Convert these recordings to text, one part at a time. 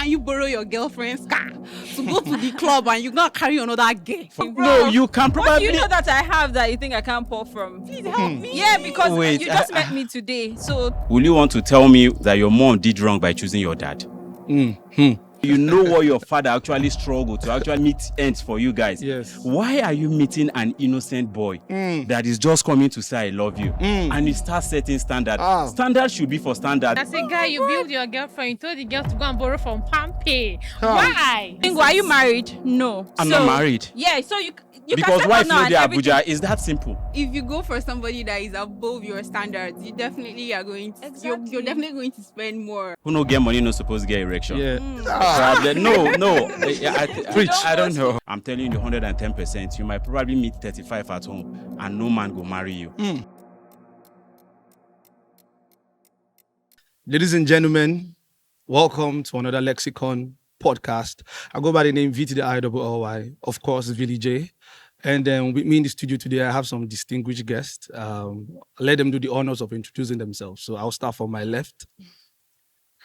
can you borrow your girlfriend's car to go to the club and you're not carry another girl? No, you can What probably. do you know that I have that you think I can't pour from? Please help me. Yeah, because Wait, you just met me today, so Will you want to tell me that your mom did wrong by choosing your dad? You know what your father actually struggled to actually meet ends for you guys. Yes. Why are you meeting an innocent boy that is just coming to say I love you and you start setting standards? Standards should be for standards. As a guy, you build your girlfriend, you told the girl to go and borrow from Pampe. Why? are you married? No. I'm not married. Yeah, so you Because can wife settle now no and dey everything. Abuja is that simple. If you go for somebody that is above your standards, you definitely are going to Exactly. you're definitely going to spend more. Who no get money no supposed to get erection. Yeah. Problem. No. I don't know. know. I'm telling you 110%. You might probably meet 35 at home and no man go marry you. Ladies and gentlemen, welcome to another Lexicon podcast. I go by the name V to the ILLY, of course, Billy J. And then with me in the studio today, I have some distinguished guests. Let them do the honors of introducing themselves. So I'll start from my left.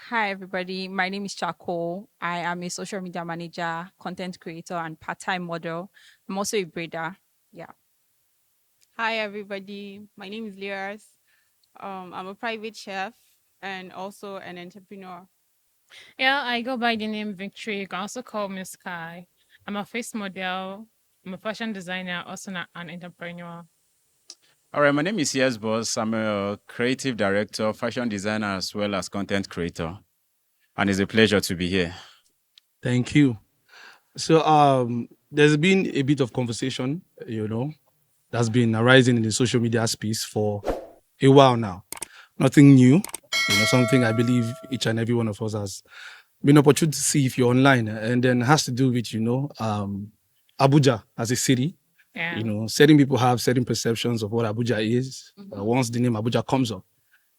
Hi, everybody. My name is Charcoal. I am a social media manager, content creator, and part-time model. I'm also a braider. Yeah. Hi everybody, my name is Liras. I'm a private chef and also an entrepreneur. Yeah, I go by the name Victory. You can also call me Sky. I'm a face model. I'm a fashion designer, also an entrepreneur. All right, my name is Yes Boss. I'm a creative director, fashion designer, as well as content creator. And it's a pleasure to be here. Thank you. So there's been a bit of conversation, that's been arising in the social media space for a while now. Nothing new, something I believe each and every one of us has been opportunity to see if you're online, and then has to do with, Abuja as a city. Yeah. Certain people have certain perceptions of what Abuja is. Once the name Abuja comes up,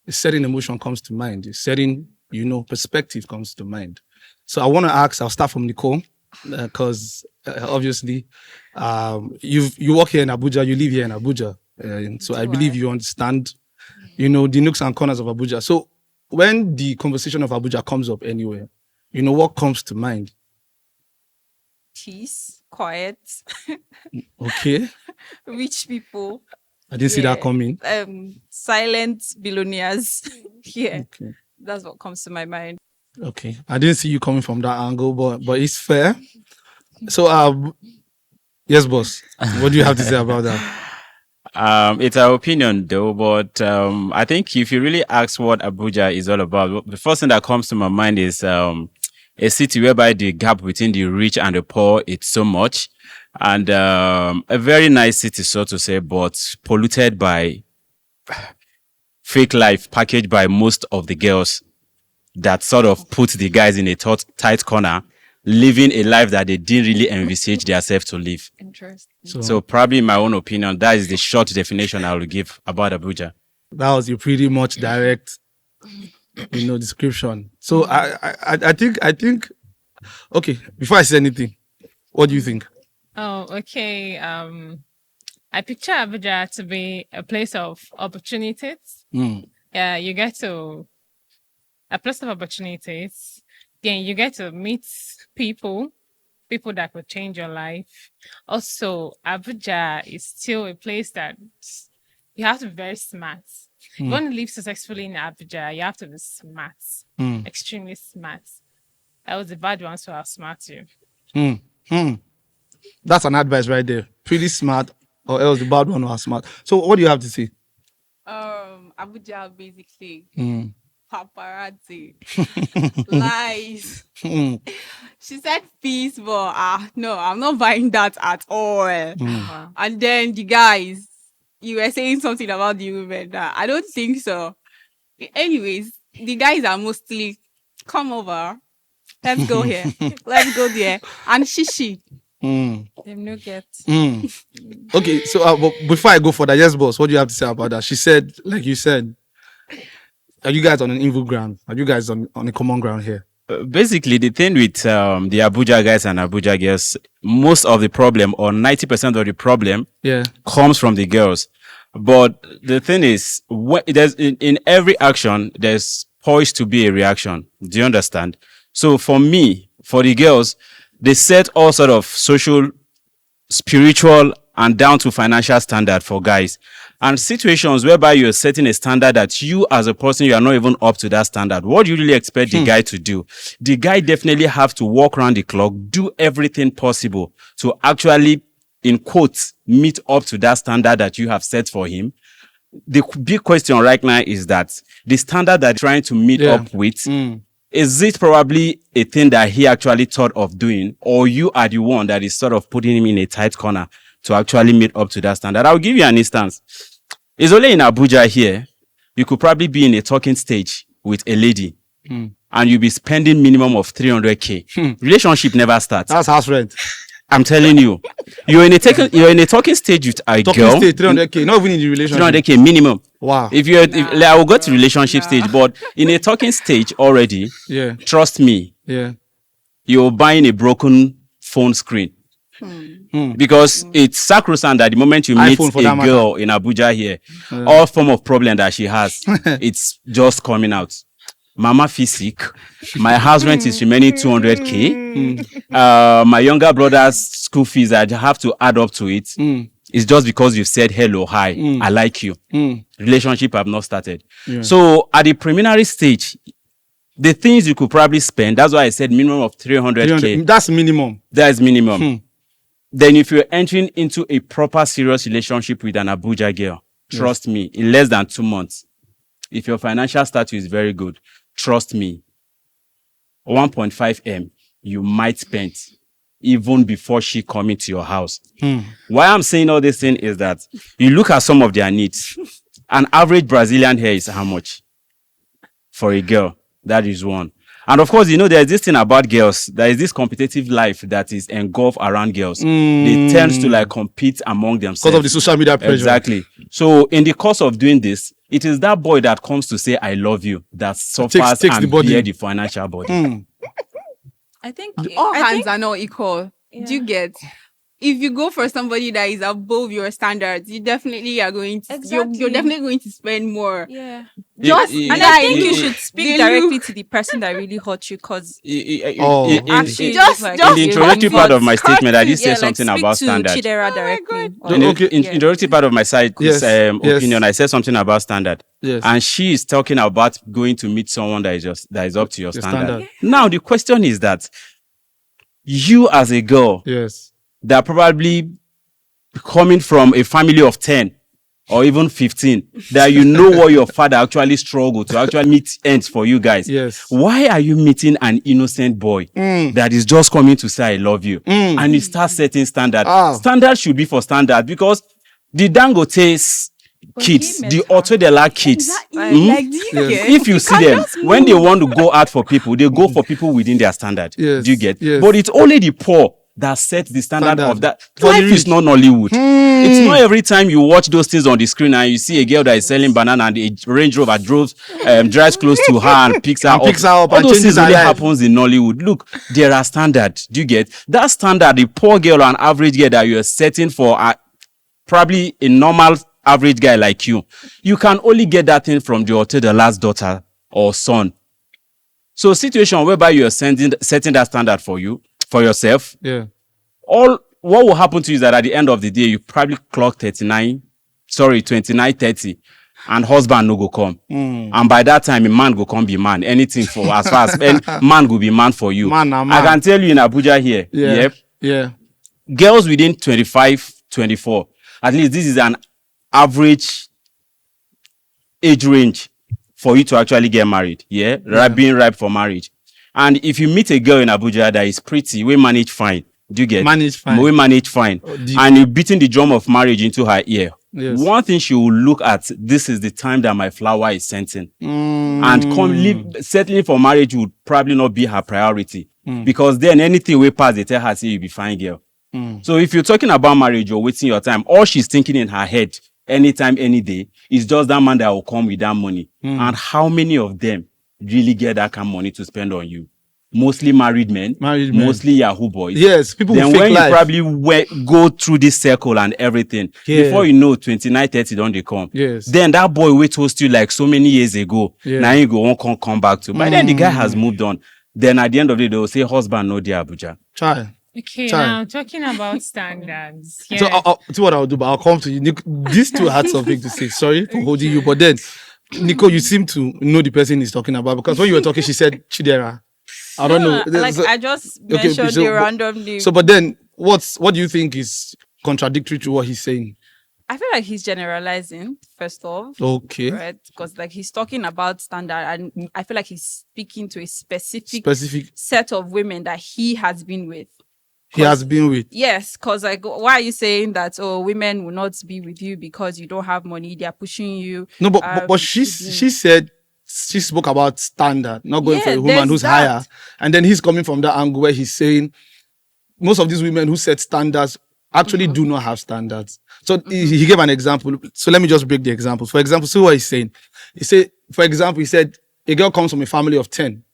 a certain emotion comes to mind, a certain, perspective comes to mind. So I want to ask, I'll start from Nicole, because obviously you work here in Abuja, you live here in Abuja. And so I believe you understand, the nooks and corners of Abuja. So when the conversation of Abuja comes up anywhere, what comes to mind? Peace, quiet, Okay. rich people, I didn't see that coming. silent billionaires. Yeah, Okay. that's what comes to my mind. Okay. I didn't see you coming from that angle, but it's fair. So yes, boss. What do you have to say about that? It's our opinion though, but I think if you really ask what Abuja is all about, the first thing that comes to my mind is a city whereby the gap between the rich and the poor is so much, and a very nice city, so to say, but polluted by fake life packaged by most of the girls that sort of put the guys in a tight corner, living a life that they didn't really envisage themselves to live. Interesting. So probably in my own opinion, that is the short definition I will give about Abuja. That was a pretty much direct, description. So I think. Okay, before I say anything, what do you think? Oh, okay. I picture Abuja to be a place of opportunities. Yeah, you get to a place of opportunities. Then you get to meet people that could change your life. Also, Abuja is still a place that you have to be very smart. If you want to live successfully in Abuja, you have to be smart, extremely smart. I was the bad ones who outsmart you. That's an advice right there. Pretty smart, or else the bad one was smart. So what do you have to say? Abuja basically paparazzi lies. She said peace, but no, I'm not buying that at all. And then the guys, you were saying something about the women. I don't think so. Anyways, the guys are mostly come over. Let's go here. Let's go there. And shishi. Them no get. Okay, so but before I go for that, yes, boss, what do you have to say about that? She said, like you said, are you guys on an evil ground? Are you guys on a common ground here? Basically, the thing with the Abuja guys and Abuja girls, most of the problem, or 90% of the problem, comes from the girls. But the thing is, there's in every action, there's poised to be a reaction. Do you understand? So for me, for the girls, they set all sort of social, spiritual, and down to financial standard for guys. And situations whereby you're setting a standard that you as a person, you are not even up to that standard. What do you really expect the guy to do? The guy definitely have to walk around the clock, do everything possible to actually, in quotes, meet up to that standard that you have set for him. The big question right now is that the standard that you're trying to meet up with, is it probably a thing that he actually thought of doing, or you are the one that is sort of putting him in a tight corner to actually meet up to that standard? I'll give you an instance. It's only in Abuja here. You could probably be in a talking stage with a lady and you'll be spending minimum of 300K. Relationship never starts. That's house rent. I'm telling you. You're in a talking stage with a girl. Stage, 300K, not even in the relationship. 300K minimum. Wow. I will go to relationship stage, but in a talking stage already, trust me, you're buying a broken phone screen. Because it's sacrosanct that the moment you meet a girl in Abuja here, all form of problem that she has, it's just coming out. Mama feel sick. My house rent is remaining 200K. My younger brother's school fees, I have to add up to it. It's just because you've said hello, hi, I like you. Relationship have not started. So at the preliminary stage, the things you could probably spend, that's why I said minimum of 300K. That's minimum. That's minimum. Then if you're entering into a proper serious relationship with an Abuja girl, trust me, in less than 2 months, if your financial status is very good, trust me, 1.5M you might spend even before she come into your house. Why I'm saying all this thing is that you look at some of their needs. An average Brazilian hair is how much? For a girl, that is one. And of course, there's this thing about girls. There is this competitive life that is engulfed around girls. They tend to compete among themselves. Because of the social media pressure. Exactly. So in the course of doing this, it is that boy that comes to say, I love you, that suffers and bear the financial body. I think all hands are not equal. Do you get? If you go for somebody that is above your standards, you definitely are going to. You're definitely going to spend more. Yeah. And I think you should speak directly to the person that really hurt you, because actually, just in the introductory part of my statement, I did say something about standard. Chidera directly. In the introductory part of my side opinion, I said something about standard. And she is talking about going to meet someone that is up to your standard. Now the question is that you as a girl, that probably coming from a family of 10 or even 15, that what your father actually struggled to actually meet ends for you guys. Why are you meeting an innocent boy that is just coming to say I love you? And you start setting standard. Standard should be for standard, because the Dangote's kids, the Otodela kids, if you see them, when they want to go out for people, they go for people within their standard. Do you get? But it's only the poor that sets the standard of that. Life is not Nollywood. It's not every time you watch those things on the screen and you see a girl that is selling banana and a Range Rover drives close to her and picks her up. All those things really happens in Nollywood. Look, there are standards. Do you get? That standard, the poor girl or an average girl that you're setting for probably a normal average guy like you can only get that thing from the last daughter or son. So situation whereby you're setting that standard for yourself, all what will happen to you is that at the end of the day, you probably clock 29, 30, and husband no go come. And by that time, a man go come be man. Anything for as far as man go be man for you. Man. I can tell you in Abuja here, girls within 25, 24, at least this is an average age range for you to actually get married. Being ripe for marriage. And if you meet a girl in Abuja that is pretty, we manage fine. Do you get? We manage fine. And you're beating the drum of marriage into her ear. One thing she will look at, this is the time that my flower is scenting. And settling for marriage would probably not be her priority. Because then anything we pass, they tell her, say, you'll be fine, girl. So if you're talking about marriage, you're wasting your time. All she's thinking in her head, anytime, any day, is just that man that will come with that money. And how many of them really get that kind of money to spend on you? Mostly married men. Mostly Yahoo boys. Yes, people then with fake when life. You probably go through this circle and everything, before you know, 29, 30 don't they come. Then that boy we toast you like so many years ago, now you go won't come back to. By then the guy has moved on. Then at the end of the day, they will say husband no dear Abuja. Try. Okay, Sorry. now talking about standards. So see what I'll do, but I'll come to you. These two had something to say. Sorry for holding you, but then Nico, you seem to know the person he's talking about because when you were talking, she said Chidera. I don't know. Like I just mentioned the random name. So, but then what do you think is contradictory to what he's saying? I feel like he's generalizing, first off. Okay. Right? Because like he's talking about standard, and I feel like he's speaking to a specific set of women that he has been with. He has been with. Yes, because like, why are you saying that? Oh, women will not be with you because you don't have money. They are pushing you. No, but she said she spoke about standard, not going for a woman who's higher. And then he's coming from that angle where he's saying most of these women who set standards actually do not have standards. So he gave an example. So let me just break the example. For example, see what he's saying. He said, for example, he said a girl comes from a family of 10.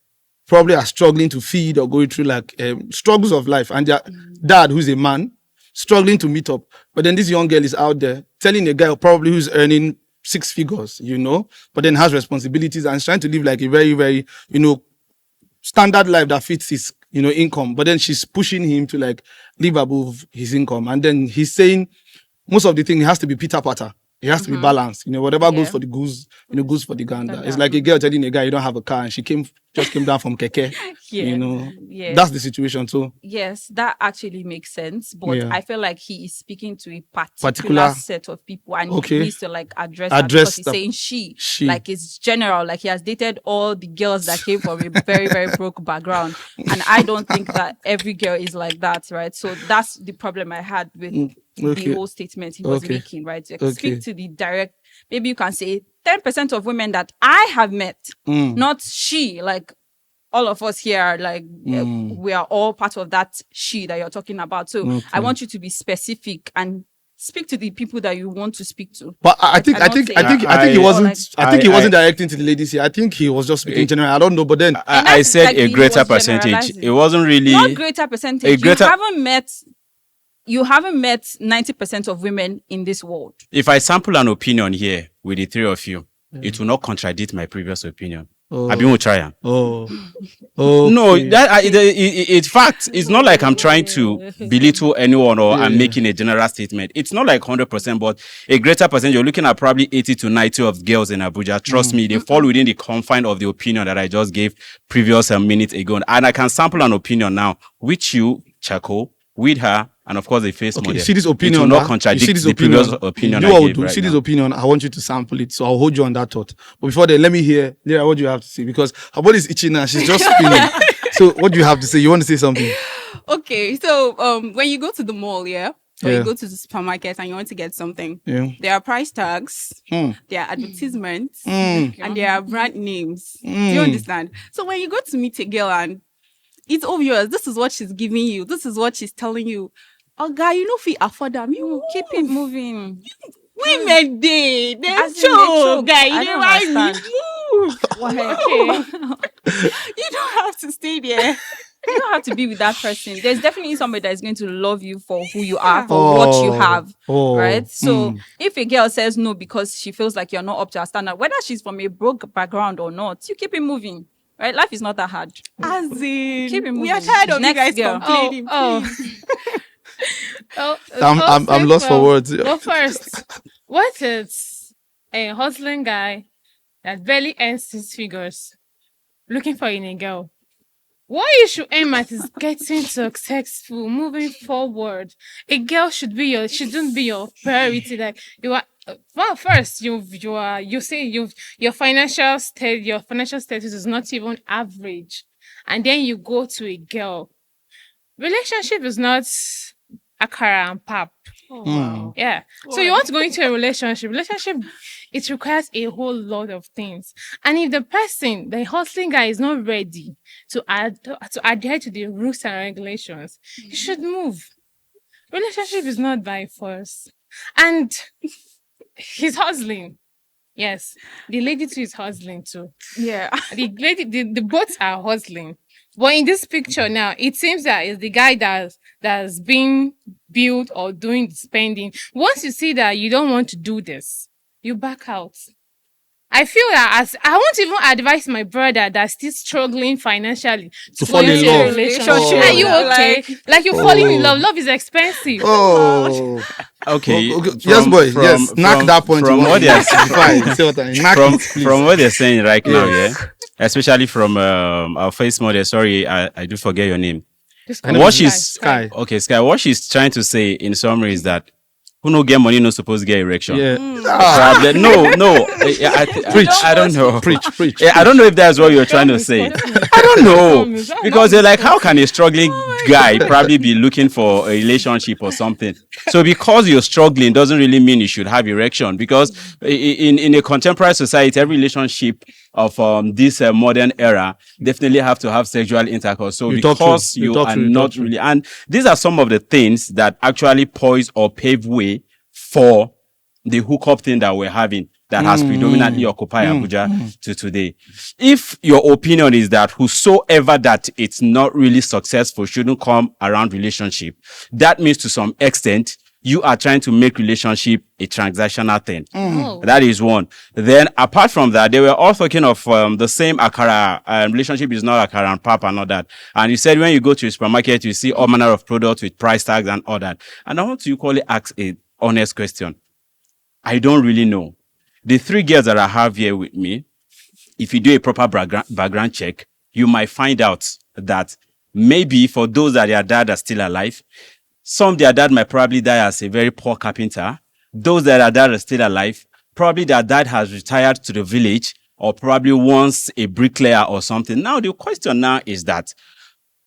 Probably are struggling to feed or going through like struggles of life, and their dad, who's a man, struggling to meet up. But then this young girl is out there telling a guy probably who's earning 6 figures, but then has responsibilities and is trying to live like a very, very, standard life that fits his, income. But then she's pushing him to like live above his income. And then he's saying most of the thing has to be Peter Patter. It has to be balanced. Whatever goes for the goose, goes for the gander. It's like a girl telling a guy you don't have a car and she just came down from Keke. That's the situation too. Yes, that actually makes sense. But I feel like he is speaking to a particular set of people, and he needs to like address that because he's saying she. Like it's general, like he has dated all the girls that came from a very, very broke background. And I don't think that every girl is like that, right? So that's the problem I had with the whole statement he was making, right? To speak to the direct, maybe you can say 10% of women that I have met, not she, like all of us here, like we are all part of that she that you're talking about. So I want you to be specific and speak to the people that you want to speak to. But I think he wasn't directing to the ladies here. I think he was just speaking general. I don't know, but then I said like a greater percentage. It wasn't really not greater percentage. You haven't met 90% of women in this world. If I sample an opinion here with the three of you, it will not contradict my previous opinion. I've been trying. No, it's fact. It's not like I'm trying to belittle anyone or I'm making a general statement. It's not like 100%, but a greater percentage. You're looking at probably 80 to 90 of girls in Abuja. Trust me, they fall within the confine of the opinion that I just gave previous minutes ago. And I can sample an opinion now with you, Chaco, with her, and of course the face model. You see this opinion, it will not contradict the previous opinion I gave right see now. This opinion, I want you to sample it, so I'll hold you on that thought. But before then, let me hear, Lyra, what do you have to say? Because her body is itching now, she's just spinning. So what do you have to say? You want to say something? Okay, so when you go to the mall, or you go to the supermarket and you want to get something, there are price tags, there are advertisements, and there are brand names. Do you understand? So when you go to meet a girl and it's obvious, this is what she's giving you, this is what she's telling you. Oh, guy, if you afford them, you keep it moving. Women, they show, guy. You don't have to stay there. You don't have to be with that person. There's definitely somebody that is going to love you for who you are, for what you have, right? So if a girl says no because she feels like you're not up to her standard, whether she's from a broke background or not, you keep it moving. Right, life is not that hard. As in, keep it moving. We are tired of Next you guys complaining. I'm lost for words. Well, first, what is a hustling guy that barely earns 6 figures looking for in a girl? What you should aim at is getting successful, moving forward. A girl shouldn't be your priority. Like you are. Well, first your financial status is not even average, and then you go to a girl. Relationship is not akara and pap. Wow. Yeah. So you want to go into a relationship. It requires a whole lot of things. And if the hustling guy is not ready to adhere to the rules and regulations, you should move. Relationship is not by force. And he's hustling. Yes. The lady too is hustling too. Yeah. The both are hustling. But in this picture now, it seems that it's the guy that's being built or doing the spending. Once you see that you don't want to do this, you back out. I feel that as I won't even advise my brother that's still struggling financially To fall in into a love. relationship. Oh. Are you okay? Like you're falling in love. Love is expensive. Oh. Okay. Yes, boy. Yes. Knock that point. From you what want they're to before I say what I knock from it, please. from what they're saying right now, yeah, Yes. especially from our face model. Sorry, I do forget your name. Just I know What it's she's Sky. okay, Sky. What she's trying to say in summary is that who no get money no supposed to get erection. Yeah. Problem. No. I don't know. Preach. I don't know if that's what you're trying to say. I don't know. Because they're like, how can a struggling guy probably be looking for a relationship or something? So because you're struggling doesn't really mean you should have erection. Because in a contemporary society, every relationship of this modern era definitely have to have sexual intercourse. So You talk because true. You you talk are true. You not talk true. really, and these are some of the things that actually poise or pave way for the hookup thing that we're having that has predominantly occupied Abuja to today. If your opinion is that whosoever that it's not really successful shouldn't come around relationship, that means to some extent you are trying to make relationship a transactional thing. Oh. That is one. Then apart from that, they were all talking of the same akara. Relationship is not akara and pap and all that. And you said when you go to a supermarket, you see all manner of products with price tags and all that. And I want to equally ask a honest question. I don't really know. The three girls that I have here with me, if you do a proper background check, you might find out that maybe for those that their dad are still alive, some their dad might probably die as a very poor carpenter. Those that their dad are still alive, probably their dad has retired to the village or probably once a bricklayer or something. Now, the question now is that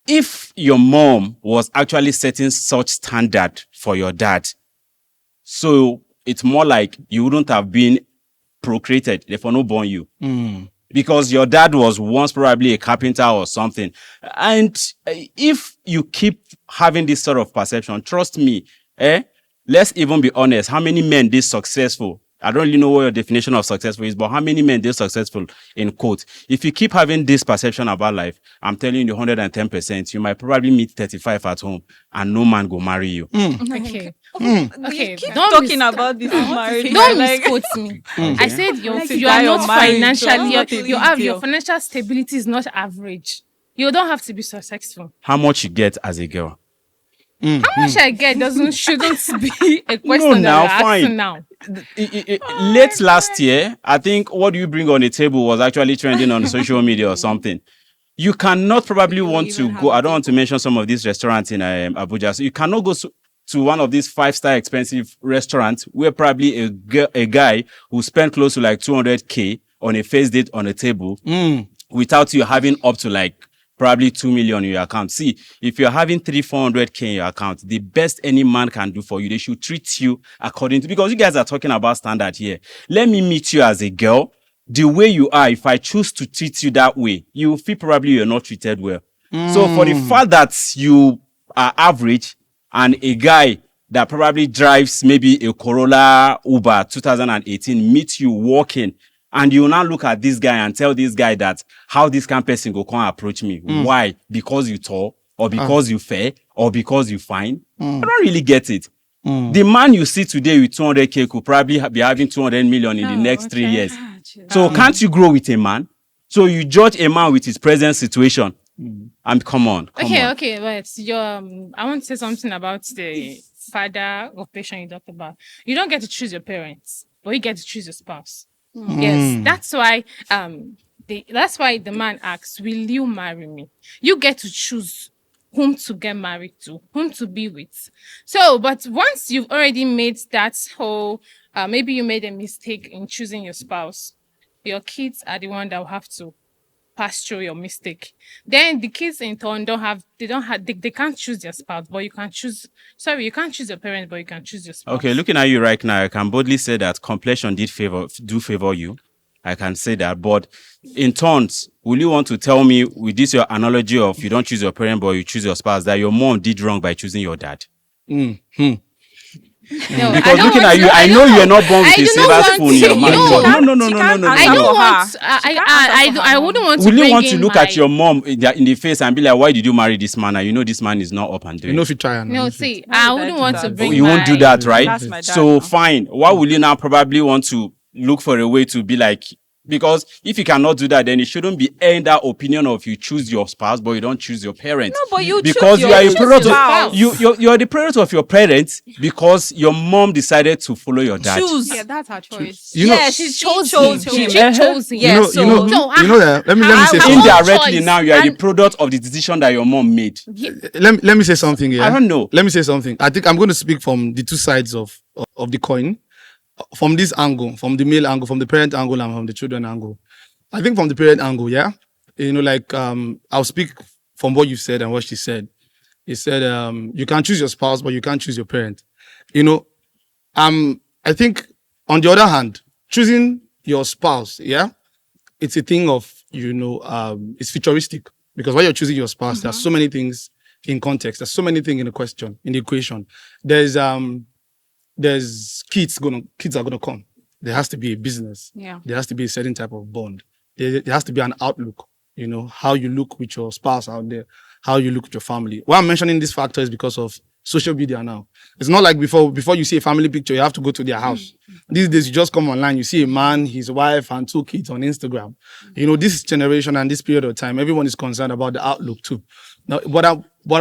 if your mom was actually setting such standard for your dad, so it's more like you wouldn't have been procreated, therefore no born you. Because your dad was once probably a carpenter or something. And if you keep having this sort of perception, trust me, let's even be honest, how many men did successful? I don't really know what your definition of successful is, but how many men did successful in quote? If you keep having this perception about life, I'm telling you 110%, you might probably meet 35 at home and no man go marry you. Okay. You Okay. keep Don't talking mis- about this marriage. Don't like, misquote me. I said you die are or not marry, financially. so You have your deal. financial stability is not average. You don't have to be successful. How much you get as a girl? How much I get shouldn't be a question now, that you're asking fine. now. Late last year, I think what you bring on the table was actually trending on social media or something. You cannot probably want to even go. have I don't want to mention some of these restaurants in Abuja. So you cannot go to one of these 5-star expensive restaurants where probably a guy who spent close to like 200K on a first date on a table without you having up to like probably 2 million in your account. See, if you're having 300-400K in your account, the best any man can do for you, they should treat you according to, because you guys are talking about standard here. Let me meet you as a girl. The way you are, if I choose to treat you that way, you feel probably you're not treated well. So for the fact that you are average and a guy that probably drives maybe a Corolla Uber 2018 meets you walking, and you now look at this guy and tell this guy that how this kind of person go come approach me. Why? Because you tall, or because you fair, or because you fine? I don't really get it. The man you see today with 200K could probably be having 200 million in the next 3 years. So can't you grow with a man? So you judge a man with his present situation. And come on. Okay, but I want to say something about the father of patient you talked about. You don't get to choose your parents, but you get to choose your spouse. Yes, that's why the man asks, "Will you marry me?" You get to choose whom to get married to, whom to be with. So, but once you've already made that whole, maybe you made a mistake in choosing your spouse, your kids are the one that will have to pass through your mistake. Then the kids in turn they can't choose their spouse, but you can't choose your parents, but you can choose your spouse. Okay, looking at you right now, I can boldly say that complexion do favor you. I can say that. But in turns, will you want to tell me with this your analogy of you don't choose your parent, but you choose your spouse, that your mom did wrong by choosing your dad? No, Because looking at you, I know you're not born with a silver spoon in your mouth. No. I don't want. I wouldn't want to. Will you bring want to in look at your mom in the face and be like, "Why did you marry this man? And you know this man is not up and doing." You know if you try and No, see, I wouldn't want to bring. You won't do that, right? That's my dad So now. fine. Why will you now probably want to look for a way to be like, Because if you cannot do that, then it shouldn't be in that opinion of you choose your spouse, but you don't choose your parents. No, but you because choose you are a your product spouse. of you are the product of your parents because your mom decided to follow your dad. Choose. Yeah, that's her choice. She chose him. She Yeah. chose him. Yeah, you know that. Let me say her something. own Indirectly choice. now you are the And- product of the decision that your mom made. Let me say something here. I don't know. Let me say something. I think I'm going to speak from the two sides of the coin, from this angle, from the male angle, from the parent angle, and from the children angle. I think from the parent angle, yeah, I'll speak from what you said and what she said. He said, you can choose your spouse, but you can't choose your parent. I think on the other hand, choosing your spouse, yeah, it's a thing of, it's futuristic because when you're choosing your spouse, there's so many things in context. There's so many things in the equation. There's kids are gonna come. There has to be a business. Yeah. There has to be a certain type of bond. There has to be an outlook. How you look with your spouse out there, how you look with your family. Why I'm mentioning this factor is because of social media now. It's not like before you see a family picture, you have to go to their house. These days, you just come online, you see a man, his wife, and 2 kids on Instagram. This generation and this period of time, everyone is concerned about the outlook too. Now, but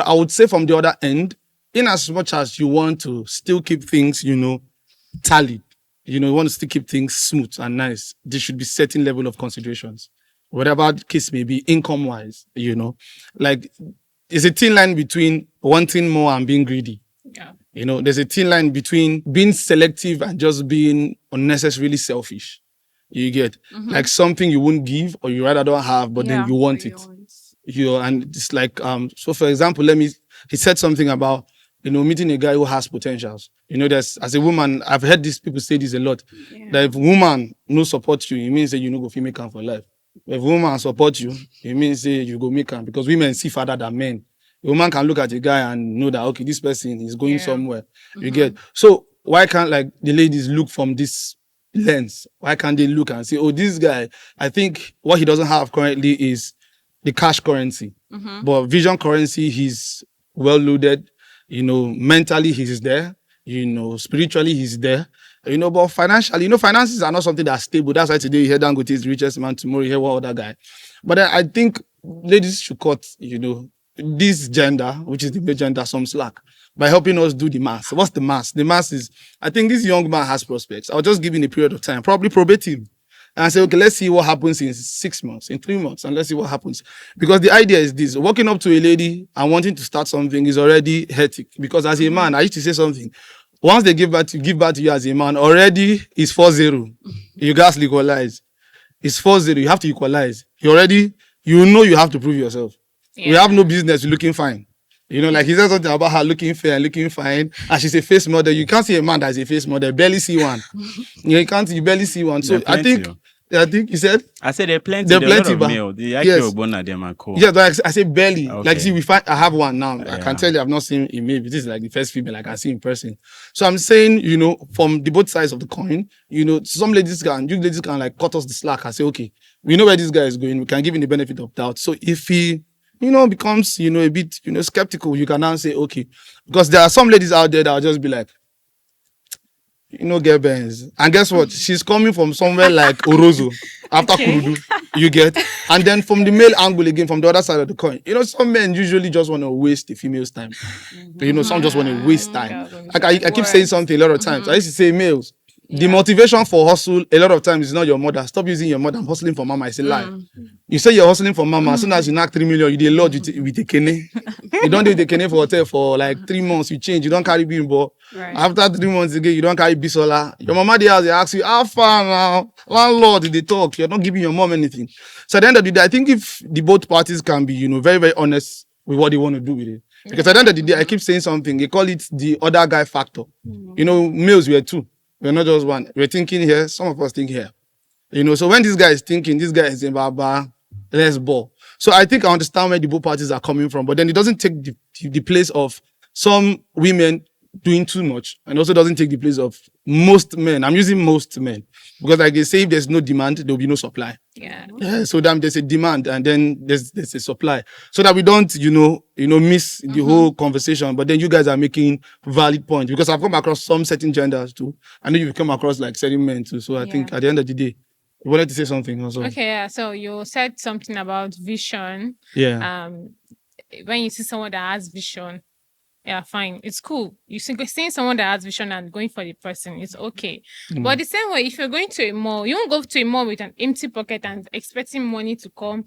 I would say from the other end, in as much as you want to still keep things, tallied, you want to still keep things smooth and nice, there should be certain level of considerations. Whatever the case may be, income-wise, like there's a thin line between wanting more and being greedy. Yeah. There's a thin line between being selective and just being unnecessarily selfish. You get like something you won't give or you rather don't have, but then you want it. And it's like, so for example, he said something about, meeting a guy who has potentials. As a woman, I've heard these people say this a lot, that if woman no support you, it means that you no go fit make am for life. If woman support you, it means say you go make am because women see farther than men. A woman can look at a guy and know that, okay, this person is going somewhere. You get, so why can't like the ladies look from this lens? Why can't they look and say, oh, this guy, I think what he doesn't have currently is the cash currency, but vision currency, he's well loaded, mentally he's there, spiritually he's there, but financially, finances are not something that's stable. That's why today you hear Dangote is the richest man, tomorrow you hear one other guy. But I think ladies should cut, this gender, which is the male gender, some slack by helping us do the math. What's the math? The math is, I think this young man has prospects. I'll just give him a period of time, probably probate him. And I say, okay, let's see what happens in 6 months, in 3 months, and let's see what happens. Because the idea is this, walking up to a lady and wanting to start something is already hectic. Because as a man, I used to say something, once they give back to you as a man, already it's 4-0. You guys equalize. It's 4-0, you have to equalize. You have to prove yourself. We have no business looking fine. Like he said something about her looking fair and looking fine, and she's a face model. You can't see a man that's a face model, barely see one. You barely see one. So I think you said, I said there are plenty. There are plenty, of but male. The yes. them are cool. Yeah, but I say barely. Okay. Like, see, I have one now. I can tell you I've not seen him. Maybe this is like the first female I can see in person. So I'm saying, from the both sides of the coin, some ladies can like cut us the slack and say, okay, we know where this guy is going. We can give him the benefit of doubt. So if he, becomes, a bit, skeptical, you can now say, okay, because there are some ladies out there that will just be like, get Benz. And guess what? She's coming from somewhere like Orozo after Kurudu. You get? And then from the male angle again, from the other side of the coin, some men usually just want to waste the female's time. Some just want to waste time. Like I keep saying something a lot of times. I used to say males. The motivation for hustle a lot of times is not your mother. Stop using your mother. I'm hustling for mama. It's a lie. You say you're hustling for mama. As soon as you knock 3 million, you did lodge with a kene. You don't do the kene for hotel for like 3 months. You change. You don't carry bimbo. Right. After 3 months again, you don't carry bisola. Your mama there they ask you, how far now? Landlord, they talk. You're not giving your mom anything. So at the end of the day, I think if the both parties can be, very, very honest with what they want to do with it. Because at the end of the day, I keep saying something. They call it the other guy factor. Males were two. We're not just one. We're thinking here. Some of us think here. So when this guy is thinking, this guy is in Baba, let's ball. So I think I understand where the both parties are coming from. But then it doesn't take the place of some women doing too much. And also doesn't take the place of most men. I'm using most men. Because like they say, if there's no demand, there'll be no supply. Yeah. So then there's a demand and then there's a supply. So that we don't, miss the whole conversation. But then you guys are making valid points. Because I've come across some certain genders too. I know you've come across like certain men too. So I think at the end of the day, You wanted to say something also. Okay, yeah. So you said something about vision. Yeah. When you see someone that has vision, yeah, fine. It's cool. You see, seeing someone that has vision and going for the person, it's okay. But the same way, if you're going to a mall, you won't go to a mall with an empty pocket and expecting money to come.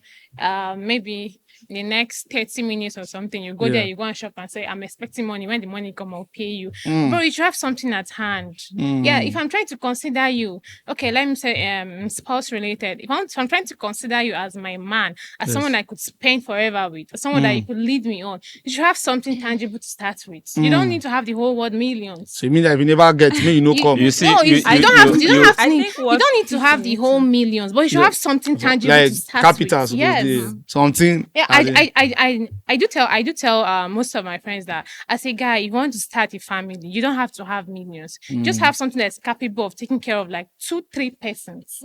Maybe in the next 30 minutes or something, you go there, you go and shop and say, I'm expecting money. When the money come, I'll pay you. Bro, you should have something at hand. Yeah, if I'm trying to consider you, okay, let me say spouse related. If I'm trying to consider you as my man, as someone I could spend forever with, as someone that you could lead me on, you should have something tangible to start with. You don't need to have the whole world millions. So you mean that if you never get me, you know come. You see, No, you don't need to what have the whole millions, but you should have something tangible like to start capital, with. Yes. something. Yeah, I do tell most of my friends that as a guy, if you want to start a family, you don't have to have millions. Just have something that's capable of taking care of like 2-3 persons.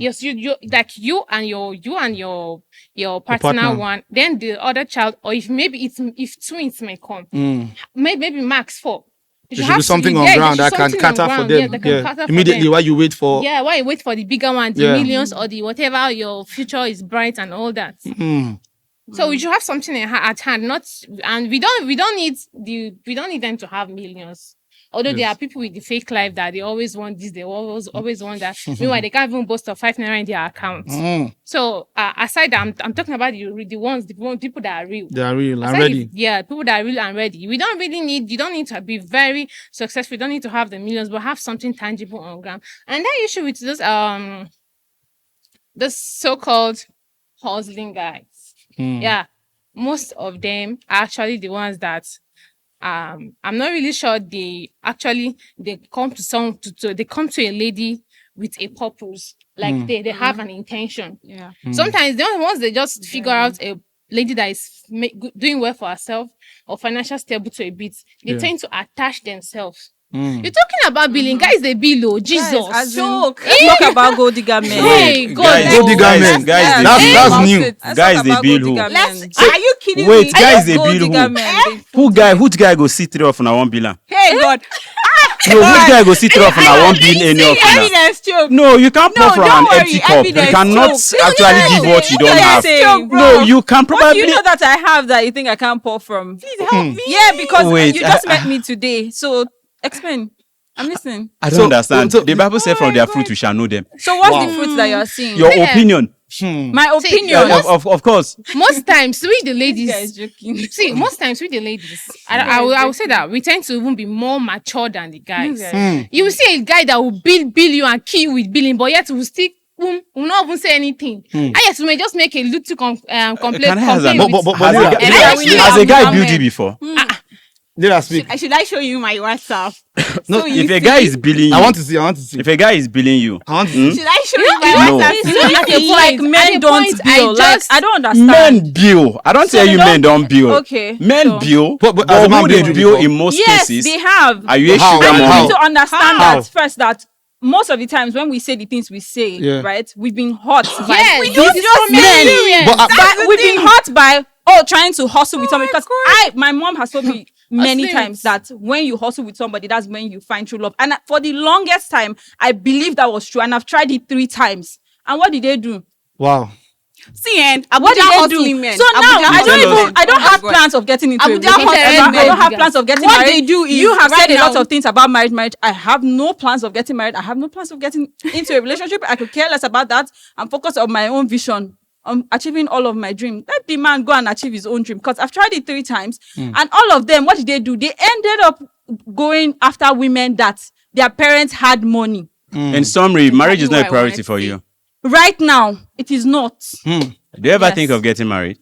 Yes, you like you and your partner one, then the other child, or if twins may come, maybe max 4. There should be something on ground that can cater for them. Immediately while you wait for. Yeah, while you wait for the bigger one, the millions or the whatever, your future is bright and all that. So we should have something at hand, and we don't need them to have millions. Although there are people with the fake life that they always want this, they always want that. Meanwhile, they can't even boast of 5 naira in their account. So aside that, I'm talking about the people that are real. They are real and Aside ready. People that are real and ready. You don't need to be very successful. You don't need to have the millions, but have something tangible on ground. And that issue with those so-called hustling guys. Yeah, most of them are actually the ones that I'm not really sure they come to a lady with a purpose, like they have an intention. Yeah. Sometimes once they just figure out a lady that is doing well for herself or financial stable to a bit, they tend to attach themselves. You're talking about billing, guys. They bill, Jesus. Let's talk about gold digger men. Hey, God, Gold digger men. That's new. Guys, they bill who? Are you kidding Wait, me? guys, they bill who? Which guy go sit 3 off on a 1 billion? Hey God. No, which guy go sit 3 off on a 1 billion any of them? Evidence choke. No, you can't pour from don't an empty worry, cup. You evidence cannot choke. actually give what you don't have. saying, bro? No, you can What do probably. you know that I have that you think I can't pour from? Please help me. Yeah, because Wait, you just met me today. So explain. I'm listening. I don't understand. The Bible says, "From their fruit we shall know them." So what's the fruits that you're seeing? Your opinion, My opinion. of course. most times we the ladies. This guy is joking. See, most times with the ladies, I will say that we tend to even be more mature than the guys. You will see a guy that will bill you and kill you with billing, but yet will still will not even say anything. And yes, we may just make a little complaint. Can I ask that? with- Has a guy billed you before? Let us speak. Should I show you my WhatsApp? No, So you If a see- guy is billing you, I want to see. if a guy is billing you, I want to see. Should I show you my No. WhatsApp? It's You know, like at the like point- men at the don't point, bill. I Like just- I don't understand. men bill. I don't tell they you men don't bill. Okay, Men so- bill, But but as a man who they billed you bill before? in most Yes, cases. they have. Are you a How? sugar And you mommy? need to understand How? that first that most of the times when we say the things we say, right, we've been hurt by Yes, we this don't is just from men. experience. But we've been hurt by trying to hustle with somebody because my mom has told me many times that when you hustle with somebody, that's when you find true love. And for the longest time, I believe that was true, and I've tried it 3 times. And what did they do? Wow. See, and What Abuja did they hustling do? men. So now Abuja I don't have God. plans of getting into a Abuja relationship. hustling I men. don't have plans of getting What married. they do is you have right said a lot now- of things about marriage. I have no plans of getting married. I have no plans of getting into a relationship. I could care less about that. I'm focused on my own vision, on achieving all of my dreams. Let the man go and achieve his own dream, because I've tried it 3 times, and all of them, what did they do? They ended up going after women that their parents had money. In summary, marriage is Exactly not a what I priority wanted for to you. Right now, it is not. Do you ever Yes. think of getting married?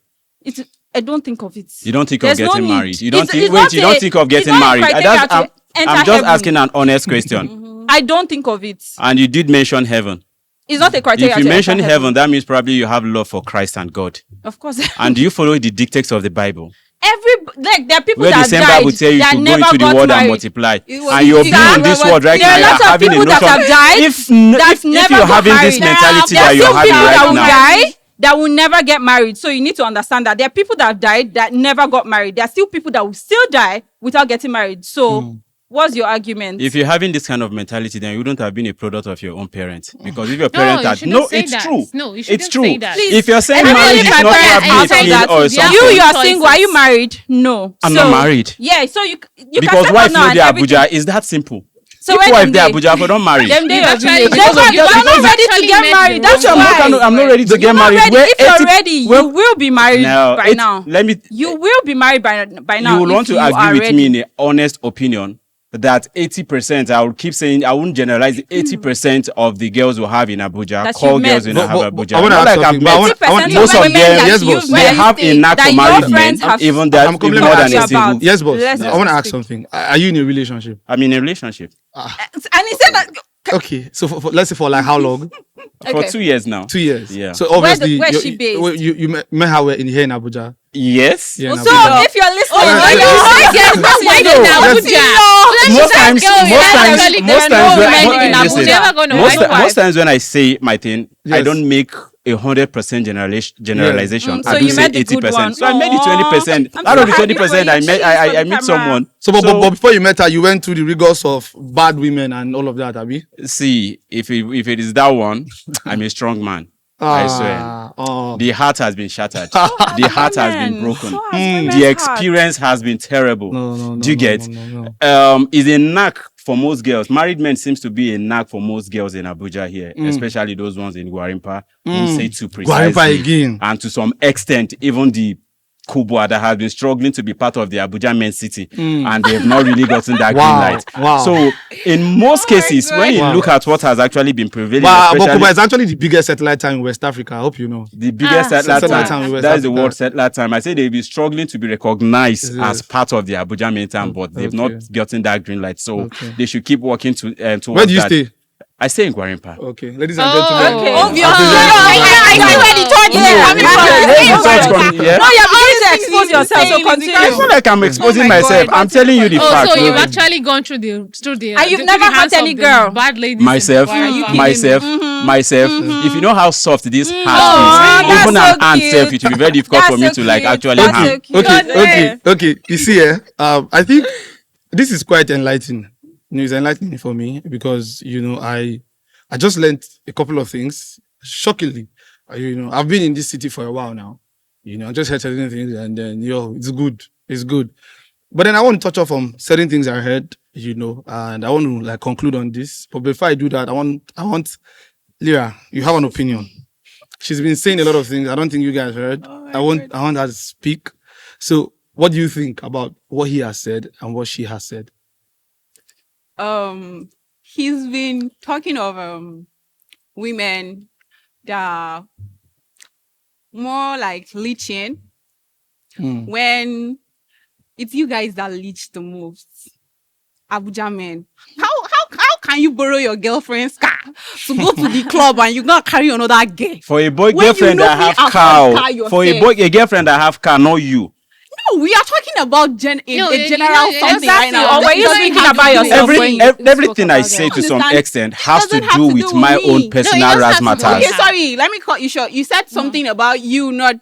I don't think of it. You don't think There's of no getting need. married. You don't It's think. not Wait, you don't a- think of it's getting not a married. criteria to enter I'm just heaven. asking an honest question. I don't think of it. And you did mention heaven. It's not a criteria. If you to mention enter heaven, that means probably you have love for Christ and God. of course. And do you follow the dictates of the Bible? There are people Where the that same died Bible tell you that to go never into the got world and married. multiply. was- And you're it- being in this world right There now. are You're lots of having a people that notion. have died If never you're got having this married. mentality There that are you're still having people that right will now, die that will never get married. So you need to understand that there are people that have died that never got married. There are still people that will still die without getting married. So What's your argument? If you're having this kind of mentality, then you wouldn't have been a product of your own parents. Because if your parents had it's true. No, you shouldn't it's true. say that. If you're saying Everybody marriage is my not parents having a outside thing that, or something. you are single. Are you married? No. I'm not married. Yeah, so you Because can wife now know the and Abuja is that simple. So if when wife them the they- Abuja, but don't marry. Them they You've are actually- village. because of- You're not you've ready to actually get met married. the That's wrong why. I'm not ready to You're get not married. ready. Where If you're 80 ready, where- you will be married Now, by now. let me. You will be married by now. You will want if to you are agree with ready. me in an honest opinion that 80%, I will keep saying, I won't generalize, 80% of the girls we have in Abuja, That call you've girls met. in Abuja. I want to Not ask like I've something. But I met. want, 80% most of of women them, that yes, you've boss. they met have a knack that for your married men, friends have even that I'm even completely more than talking a about. single. yes, boss. Let's I want to ask speak. something. Are you in a relationship? I'm in a relationship And he said that. Okay, so for let's say for like how long? for Okay. 2 years now. 2 years. Yeah. So obviously, where's you- she based? You met her here in Abuja. Yes. Yeah, in So Abuja. if you're listening, yeah, you yeah. might get Why No, not that's- Abuja? Most times, There are no women in listen, Abuja. Never gonna There's wife no wife. most times when I say my thing, I Yes. don't make 100% generalization. So I do you say met the good 80%. one. So I made the 20%. I'm Out so of the happy for 20%, you. I met Cheese I for the meet camera. someone. So, but before you met her, you went through the rigors of bad women and all of that, Abi. See, if it is that one, I'm a strong man. I swear. Oh. The heart has been shattered. The heart has been broken. So has women's The heart. experience has been terrible. No, Do you get? no. Is a knack for most girls. Married men seems to be a knack for most girls in Abuja here, especially those ones in Gwarimpa who say too precisely. Gwarimpa again. And to some extent, even the Kubwa that has been struggling to be part of the Abuja main city, and they have not really gotten that green light. Wow. So, in most cases, when you Wow. look at what has actually been prevailing, But especially Kuba is actually the biggest satellite time in West Africa. I hope you know. the biggest settler settler time, time in West that is the Africa. world settler time. I say they'll be struggling to be recognized Yes. as part of the Abuja main town, but they've not gotten that green light. So they should keep working towards Where do you that. stay? I stay in Gwarimpa. Okay, ladies and gentlemen. Okay. Obviously. I see where the thought is coming from. Yeah. No, you're beginning to expose yourself. So continue. I feel like I'm exposing Oh my myself. God. I'm telling you the Oh, fact. so you've bro. actually gone through the And you've the never hands had of any the girl? bad ladies. Myself, in Gwarimpa. myself. If you know how soft this Oh, heart is, that's even so an ant cute. self, it will be very difficult for me That's to so like cute. actually That's harm. so cute. Okay. You see, I think this is quite enlightening. It's enlightening for me because I just learned a couple of things. Shockingly, I've been in this city for a while now. I just heard certain things, and then it's good. But then I want to touch off on certain things I heard, and I want to like conclude on this. But before I do that, I want Lyra, you have an opinion. She's been saying a lot of things. I don't think you guys heard. I want her to speak. So, what do you think about what he has said and what she has said? He's been talking of women that are more like leeching when it's you guys that leech the most. Abuja men. How can you borrow your girlfriend's car to go to the club and you're gonna carry another girl? For a boy When girlfriend you know that we have afford car, car for a yourself. boy a girlfriend that have car, not you. No, we are talking about a general something right Exactly. now. Or were you Doesn't speaking have to about do yourself with when me. you Everything I spoke say about to some Understand? extent has to Doesn't have do to with do my with own me. personal No, it doesn't have to do razzmatazz. with Okay, sorry. Let me cut you short. You said something about you not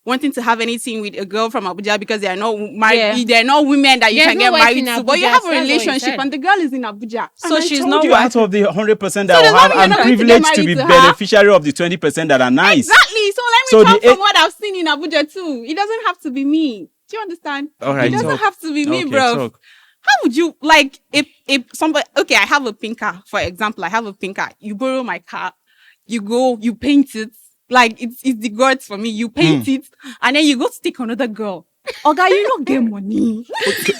wanting to have anything with a girl from Abuja because they are not married. Yeah. They are not women that you There's can no get wife married in to. But you Abuja, have so a that's what he relationship said. and the girl is in Abuja. So And I she's told not You wife. out of the 100% that So I does that have, mean you're I'm not going to get privileged to married be to her? beneficiary of the 20% that are nice. Exactly. So So let me the talk from what I've seen in Abuja too. It doesn't have to be me. Do you understand? All right, It doesn't talk. have to be me, Okay, bro. talk. How would you like if somebody? Okay, I have a pink car. For example, I have a pink car. You borrow my car. You go. You paint it. Like it's the gods for me. You paint it, and then you go to take another girl. Oga, you don't get money.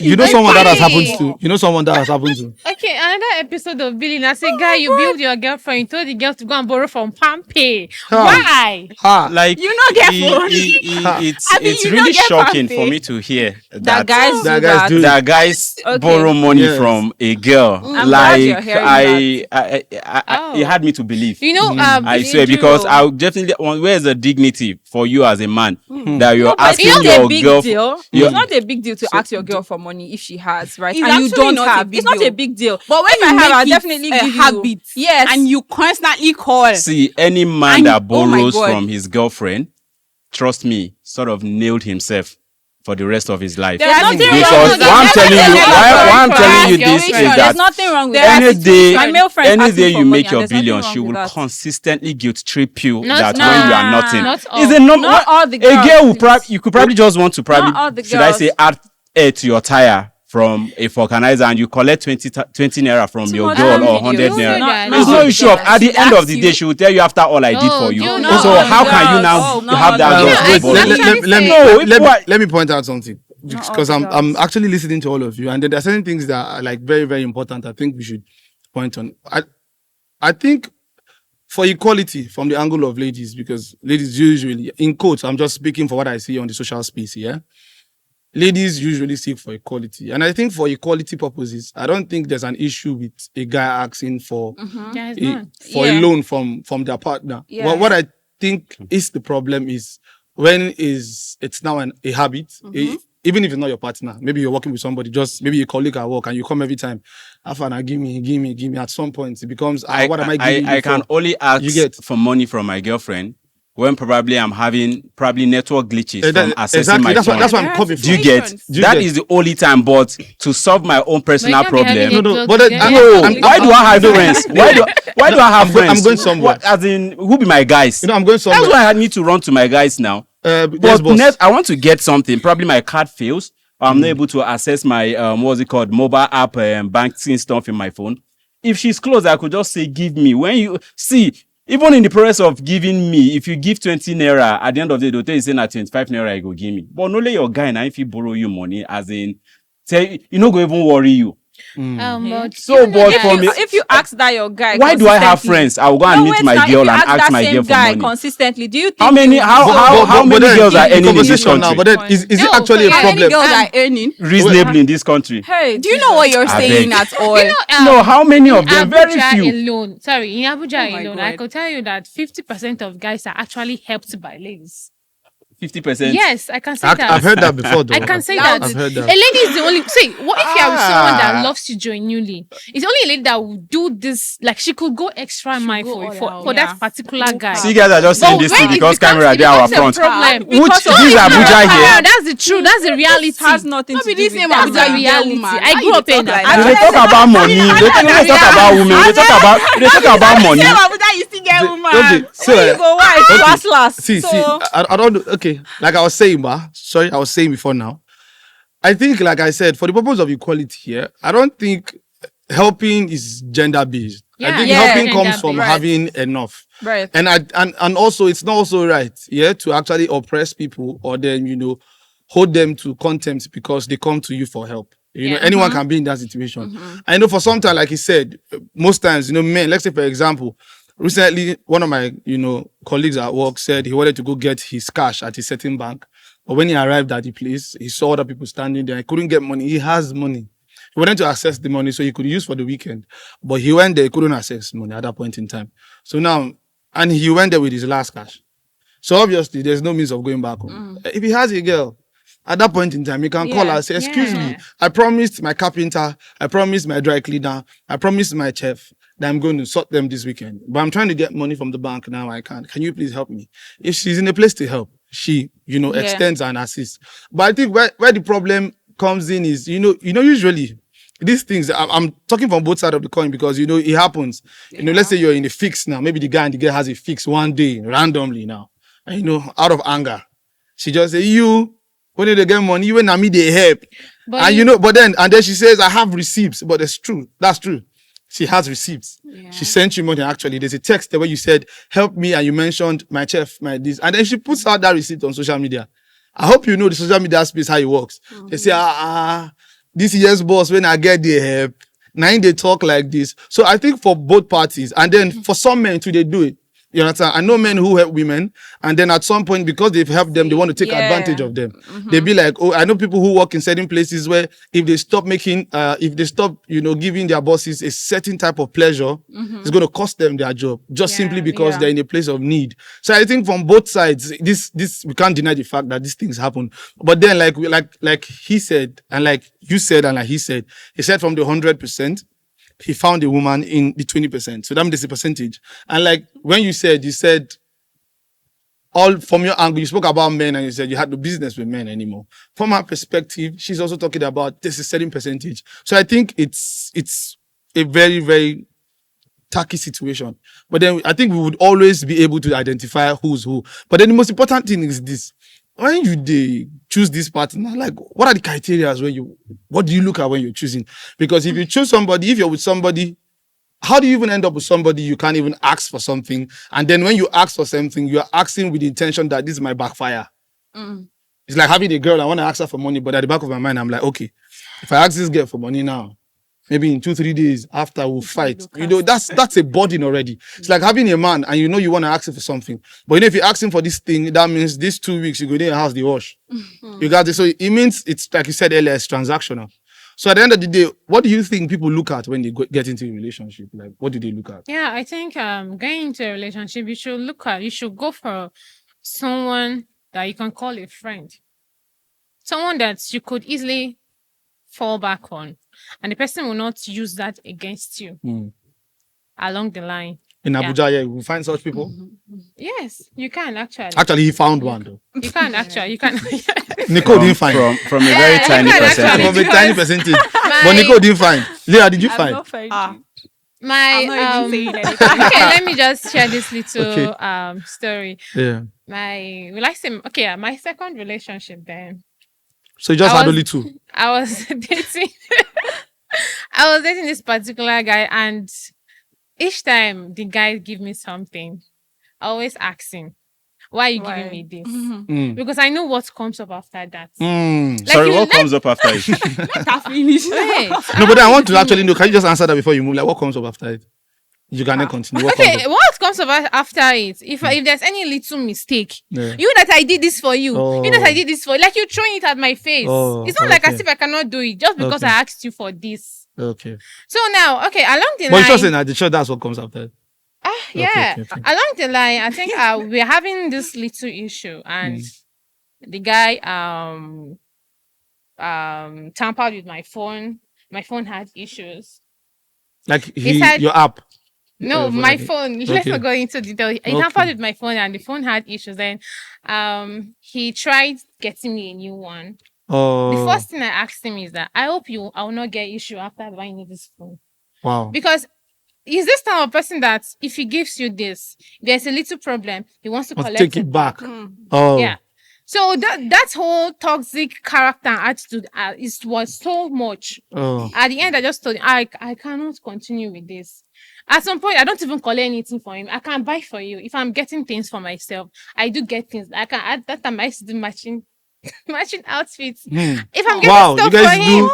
You know someone that has funny. happened to. You know someone that has happened to. Okay, another episode of Billy. I say, guy, you build your girlfriend. You told the girl to go and borrow from Pampe. Why? Like You not get phone. it's I mean, it's you really not get shocking fancy. for me to hear That guys do That guys that. do. that guys Okay. borrow money Yes. from a girl. I'm glad Like you're hearing it had me to believe. You know, I swear, because I would definitely where's the dignity for you as a man that you're But asking it's not your a big girl. deal. Yeah. It's not a big deal to ask your girl for money if she has, right? It's And you actually don't not a have. big It's not a deal. big deal. But when If I you have, make I'll it definitely a give you habit, Yes. and you constantly call. See, any man And- that oh my borrows God. from his girlfriend, trust me, sort of nailed himself. for the rest of his life. There's nothing Because wrong with why I'm telling you this is There's that nothing wrong with any that. day, My male friend any asks me day for you money make and your there's nothing billion, wrong she with will that. consistently guilt trip you Not- that nah, when you are nothing. not all. Is it Not all the a girl will girls. you could probably just want to Not all the should I say girls. add air to your tire from a vulcanizer and you collect 20 naira from Too your much girl on or videos. 100 No, naira. no, It's no. no issue of Girls. at the She end of asks the you. day she will tell you after all I did for you. No, So no, how can you girls. now Oh, no, have that no, girl no, to bother you? Let me point out something Not all because the I'm girls. actually listening to all of you, and then there are certain things that are like very, very important. I think we should point on. I think for equality from the angle of ladies, because ladies usually, in quotes, I'm just speaking for what I see on the social space here. Ladies usually seek for equality, and I think for equality purposes, I don't think there's an issue with a guy asking for Yeah, it's a, not. for Yeah. a loan from their partner. Yeah. Well, what I think is the problem is when it's now a habit, even if it's not your partner, maybe you're working with somebody, just maybe a colleague at work, and you come every time, Afana, give me. At some point, it becomes, what am I giving you I can for? only ask You get? for money from my girlfriend when probably I'm having network glitches Eh, that- from accessing exactly, my that's phone. what I'm coming Do you from. get? Situations. Do you That get? is the only time. But to solve my own personal But you can't be having problem, a No, but Yeah. no. I'm- Why do I have friends? Why do I have I'm friends? going somewhere. As in, who be my guys? I'm going somewhere. That's why I need to run to my guys now. Yes, But boss. next, I want to get something. Probably my card fails. Or I'm not able to access my what's it called, mobile app banking stuff in my phone. If she's close, I could just say, "Give me." When you see, even in the process of giving me, if you give 20 naira, at the end of the day, they'll tell you say na 25 naira you go give me. But no let your guy now if he borrow you money, as in, say you no go even worry you. But So, you know but that- for me, If you ask that your guy, why do I have consistently- friends? I will go and No, meet wait my now, girl if you and ask that my same girl for guy money. consistently, do you think How many? you- How many then girls are the earning in this conversation now, country? but then is it No, actually a but Any problem? girls are earning. Reasonably in this country. Hey, Do you know what you're I saying beg. at all? No, how many of in them? Very Abuja few. alone. Sorry, in Abuja Oh my alone, I God. could tell you that 50% of guys are actually helped by ladies. 50%. Yes, I can say that. I've heard that before, though. I can say Loud. that. I've heard that. A lady is the only. See, what if you are with someone that Ah. loves you genuinely? It's only a lady that will do this. Like she could go extra mile go for all for, out. for Yeah. that particular guy. See, guys are just saying But this when thing it because becomes- camera it they are our becomes front. a problem. Which Because of these the Abuja camera. here. That's the truth. That's the reality. has nothing No to be do this with same that. That's Abuja the you get reality. woman. I Why grew you up in talk like that. They talk about money. They talk about women. They talk about money. Same Abuja you still get woman. Okay, so Where you go, why? Last. see, So I don't know. Okay, like I was saying, sorry, I was saying before now. I think, like I said, for the purpose of equality here, I don't think helping is gender based. I Yeah, think yeah, helping comes gender-based. from Right. having enough. Right. And also it's not also right, to actually oppress people or then hold them to contempt because they come to you for help. Yeah. Anyone can be in that situation. I know for some time, like he said, most times, men, let's say for example, recently one of my, colleagues at work said he wanted to go get his cash at a certain bank. But when he arrived at the place, he saw other people standing there. He couldn't get money. He has money. He wanted to access the money so he could use for the weekend. But he went there, he couldn't access money at that point in time. So now, and he went there with his last cash. So obviously, there's no means of going back home. If he has a girl, at that point in time, he can call her and say, excuse me, I promised my carpenter, I promised my dry cleaner, I promised my chef that I'm going to sort them this weekend. But I'm trying to get money from the bank now, I can't. Can you please help me? If she's in a place to help, she, extends and assists. But I think where the problem comes in is, usually these things, I'm talking from both sides of the coin because, it happens. Let's say you're in a fix now. Maybe the guy and the girl has a fix one day, randomly now. And, out of anger, she just say, when they get money, you and me, they help. But And then she says, I have receipts. But that's true. That's true. She has receipts. Yeah. She sent you money, actually. There's a text there where you said, help me, and you mentioned my chef, my this. And then she puts out that receipt on social media. I hope you know the social media space, how it works. They say, this year's boss, when I get the help, now they talk like this. So I think for both parties, and then for some men too, they do it. You understand? I know men who help women, and then at some point, because they've helped them, they want to take Yeah. advantage of them. They be like, oh, I know people who work in certain places where if they stop giving their bosses a certain type of pleasure, it's going to cost them their job just simply because they're in a place of need. So I think from both sides, this we can't deny the fact that these things happen. But then, like he said, and like you said, and like he said from the 100%. He found a woman in the 20%. So that means there's a percentage. And like when you said all from your angle, you spoke about men and you said you had no business with men anymore. From her perspective, she's also talking about this is a certain percentage. So I think it's a very, very tacky situation. But then I think we would always be able to identify who's who. But then the most important thing is this. When you choose this partner, like what are the criteria what do you look at when you're choosing? Because if you choose somebody, if you're with somebody, how do you even end up with somebody you can't even ask for something? And then when you ask for something, you're asking with the intention that this might backfire. It's like having a girl, I want to ask her for money, but at the back of my mind, I'm like, okay, if I ask this girl for money now, maybe in 2-3 days after we'll fight. That's a burden already. It's like having a man and you want to ask him for something. But if you ask him for this thing, that means these 2 weeks you go there house the wash. You got this. So it means it's like you said earlier, it's transactional. So at the end of the day, what do you think people look at when they get into a relationship? Like, what do they look at? Yeah, I think going into a relationship, you should go for someone that you can call a friend. Someone that you could easily fall back on. And the person will not use that against you along the line. In Abuja, yeah, we find such people. Yes, you can actually. Actually, he found one though. You can actually. You can. Nicole didn't find. From a very tiny can percentage. actually. From a tiny percentage. But Nicole didn't find. Leah, did you I'm find? not finding. I'm My not even saying anything. okay, let me just share this little Okay. story. Yeah. My second relationship then. So you just I had was- only 2. I was dating I was dating this particular guy, and each time the guy give me something, I always ask him, why are you Why? giving me this? Mhm. Because I know what comes up after that. Mm. Like Sorry, you- what comes up after it? That finish. Wait, No, but I want to actually know. Can you just answer that before you move? Like, what comes up after it? You can then continue. What okay, comes up? what comes up after it? If there's any little mistake, Yeah. you that I did this for you, you that I Oh. did this for you, like you're throwing it at my face. Oh, It's not like okay. as if I cannot do it just because Okay. I asked you for this. Okay. So now, okay, along the But line, it's just saying that the sure that's what comes after it. yeah, okay. along the line, I think we're having this little issue, and the guy tampered with my phone. My phone had issues. Like said- your app. No, my phone. Let's Okay. not go into detail. He Okay. tampered with my phone, and the phone had issues. Then, he tried getting me a new one. Oh. The first thing I asked him is that I hope I will not get issue after buying you this phone, Wow. because he's this type of person that if he gives you this, there's a little problem, he wants to Must collect take it back. Mm. Oh. Yeah. So that whole toxic character and attitude was so much. Oh. At the end, I just told him, I cannot continue with this. At some point, I don't even collect anything for him. I can buy for you. If I'm getting things for myself, I do get things. I can at that time I used to do matching outfits. If I'm getting Wow, stuff you guys for do him,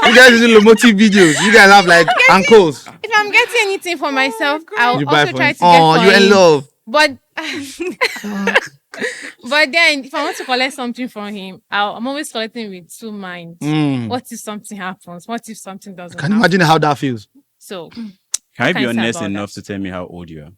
you guys do lomotive videos. You guys have like ankles. if I'm getting anything for myself, I'll You buy also for try him. to get Oh, for you're in him. love. But but then if I want to collect something from him, I'm always collecting with 2 minds. What if something happens? What if something doesn't Can you happen? imagine how that feels? So Can you Can't be say honest about enough that. to tell me how old you are?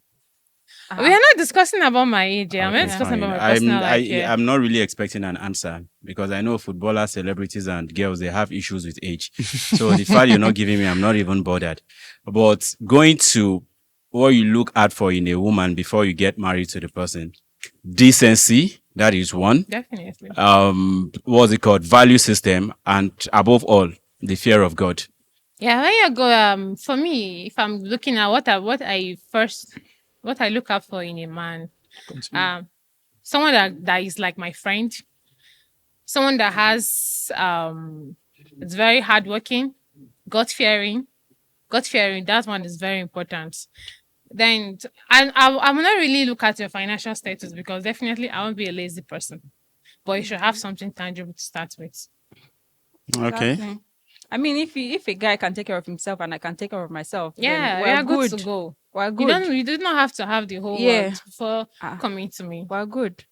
we are not discussing about my age. I'm not Okay, discussing fine. about my personal life. Yeah. I'm not really expecting an answer because I know footballers, celebrities, and girls, they have issues with age. So the fact you're not giving me, I'm not even bothered. But going to what you look out for in a woman before you get married to the person, decency, that is one. Definitely. What's it called? Value system, and above all, the fear of God. Yeah, when you go, for me, if I'm looking at what I look out for in a man, someone that is like my friend, someone that has it's very hardworking, God fearing. That one is very important. Then I will not really look at your financial status because definitely I won't be a lazy person, but you should have something tangible to start with. Okay. Exactly. I mean, if a guy can take care of himself and I can take care of myself, Yeah, then we we're are good to go. We're good. You do not have to have the whole Yeah. world before Ah. coming to me. We're good.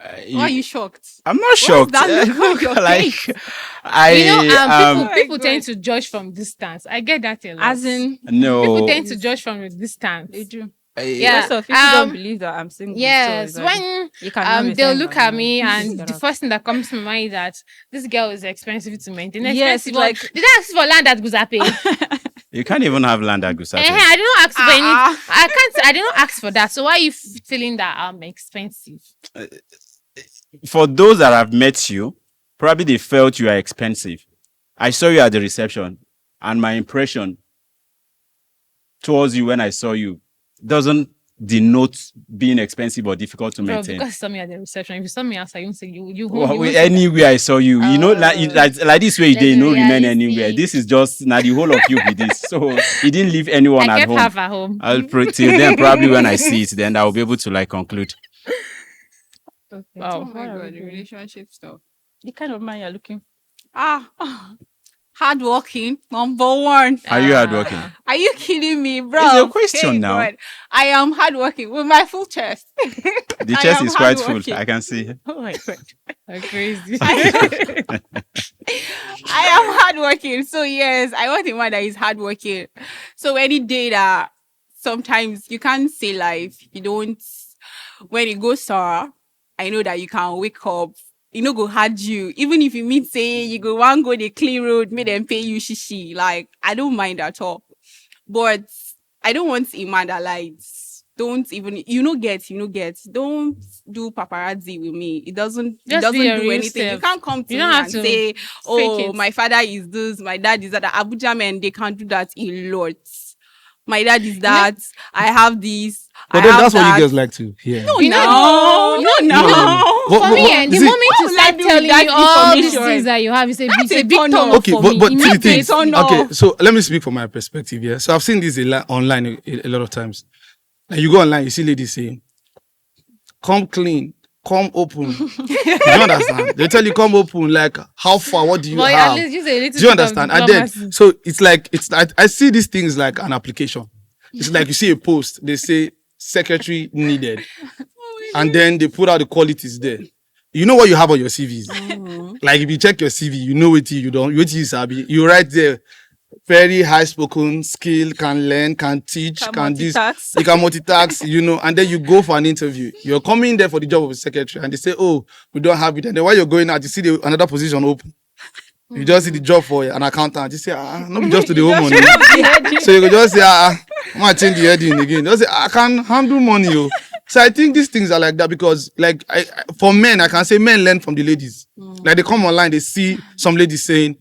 Why are you shocked? I'm not shocked. that look on your like, face? I You know, Oh people my tend God. to judge from distance. I get that a lot. As in, no. people tend to judge from a distance. they do. Yeah. First off, if you don't believe that I'm single, Yes, so it's like, when you cannot be they'll single look at anymore. me and Get the out. first thing that comes to my mind is that this girl is expensive to maintain. Yes, Expensive. like- Did I ask for land at Guzape? You can't even have land at Gusau. I didn't ask for any. I didn't ask for that. So why are you feeling that I'm expensive? For those that have met you, probably they felt you are expensive. I saw you at the reception, and my impression towards you when I saw you doesn't denote being expensive or difficult to Bro, maintain. because you saw me at the reception. If you saw me outside, you won't say you. Well, anywhere I saw you, you know, like this way, they no remain anywhere. This is just now the whole of you with this. So he didn't leave anyone I at kept home. half at home. Till then, probably when I see it, then I'll be able to like conclude. Okay. Wow. Oh my god, the relationship stuff. The kind of man you're looking Hardworking, number one. Are you hardworking? Are you kidding me, bro? It's your question Hey, now. God. I am hardworking with my full chest. The I chest am is quite full. hardworking. I can see. Oh my god. Like crazy. I am hardworking. So yes, I want a man that is hardworking. So any day that sometimes you can't say life, you don't, when it goes sour, I know that you can wake up, you know, go hard you. Even if you meet say you go one go the clean road, make them pay you shishi. Like I don't mind at all. But I don't want a man that lies. Don't even don't do paparazzi with me. It doesn't Just be your do real anything. You self. can't come to You me don't have and to say, oh, it. my father is this, my dad is that. Abuja men, they can't do that a lot. My dad is that. I have this. But I then have that's what that. you guys like to hear. No, You know, No. For me, the see- moment you What will I start do with telling that me all these information? things that you have, it's That's a a big turn turn off. off Okay, for but me. see the Immediately. thing. It's on Okay, off. so let me speak from my perspective here. So I've seen this online a lot of times. Like you go online, you see ladies saying, "Come clean, come open." You understand? They tell you come open. Like how far? What do you But have? at least use a little Do you bit of understand? And then, diplomacy. so it's like I see these things like an application. It's like you see a post, they say secretary needed, and then they put out the qualities there. You know what you have on your CVs. Like if you check your CV, you know what you don't. What you sabi, you write there. Very high spoken, skill, can learn, can teach, can this. multitask. You can multitask, you know, and then you go for an interview. You're coming there for the job of a secretary, and they say, "Oh, we don't have it." And then while you're going out, you see another position open. You just see the job for an accountant. You say, not just to the home money. So you go just say, I'm gonna change the heading again. Just say, I can handle money. Yo. So I think these things are like that because, like, for men, I can say men learn from the ladies. Like they come online, they see some ladies saying,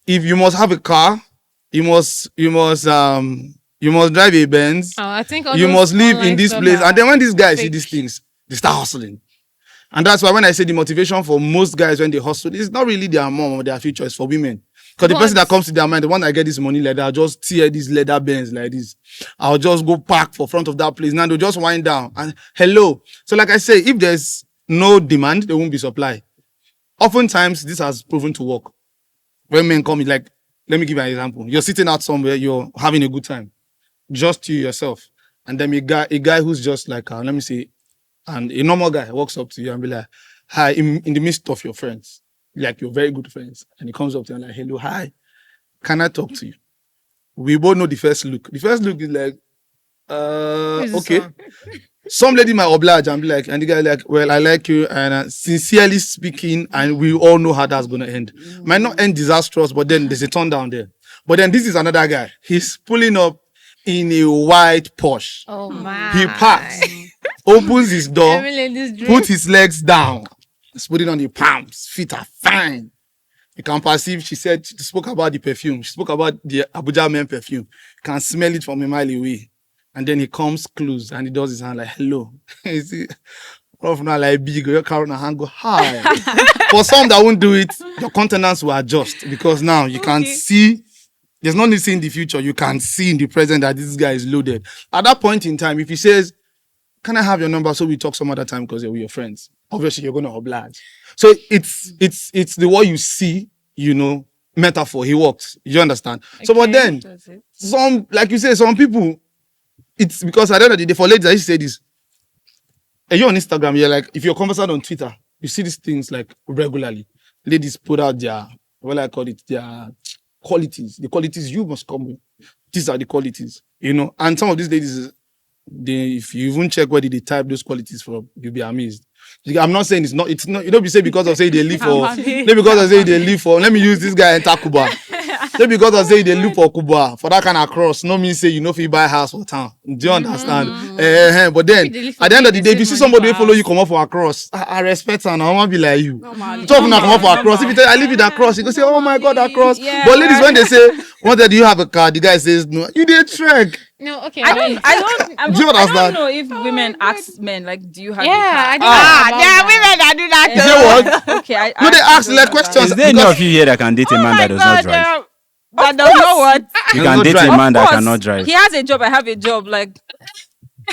if you must have a car, you must drive a Benz. I think all You those must live in online this stuff place. are And then when these guys see fake. these things, they start hustling. And that's why when I say the motivation for most guys when they hustle, it's not really their mom or their future, it's for women. Because the person that comes to their mind, the one that get this money like that, I'll just tear these leather Benz like this. I'll just go park for front of that place. Now they'll just wind down and hello. So like I say, if there's no demand, there won't be supply. Oftentimes, this has proven to work. When men come in, like, let me give you an example. You're sitting out somewhere, you're having a good time. Just you yourself. And then a guy who's just like, let me say, and a normal guy walks up to you and be like, hi, in the midst of your friends, like you're very good friends. And he comes up to you and like, hello, hi, can I talk to you? We both know the first look. The first look is like, Who's this okay. one? Some lady might oblige and be like, and the guy like, well, I like you, and sincerely speaking, and we all know how that's gonna end. Might not end disastrous, but then there's a turn down there. But then this is another guy. He's pulling up in a white Porsche. Oh my. He parks, opens his door, Every lady's dream. put his legs down. He's putting on the palms. Feet are fine. You can perceive, she said, she spoke about the perfume. She spoke about the Abuja men perfume. You can smell it from a mile away. And then he comes close and he does his hand like, hello. You see, Prof now like big, your car on a hand go high. For some that won't do it, your countenance will adjust because now you can see, there's no need to see in the future. You can see in the present that this guy is loaded. At that point in time, if he says, can I have your number so we talk some other time because you're with your friends? Obviously, you're going to oblige. So it's the what you see, you know, metaphor. He works. You understand? So, but then, some, like you say, some people, it's because at the end of the day, for ladies, I used to say this. And you're on Instagram, you're like, if you're conversant on Twitter, you see these things like regularly. Ladies put out their, what I call it, their qualities. The qualities you must come with. These are the qualities, you know. And some of these ladies, if you even check where did they type those qualities from, you'll be amazed. I'm not saying it's not, you don't be saying because of say they live for, maybe because of say they live for, let me use this guy in Takuba. Maybe because I say they look for Kubwa for that kind of cross. No mean say you know if you buy a house for town. Do you understand? But then at the end of the day, if you see somebody who follow you come up for a cross, I respect and I want to be like you. Talk now come up for a cross. If you tell I leave you that cross, you go say, oh my God, that cross. Yeah, but ladies, when they say, do you have a car? The guy says no. You did trek. No, okay. I don't Do you understand? know if women ask men like, do you have Yeah, a car? I don't know about there are that. women that do that. You say what? Okay, I No, they ask actually like don't know questions. Is there any of you here that can date a man that does not drive? That does not what? You Does can not date drive. a man Of that course, cannot drive. He has a job, I have a job. Like,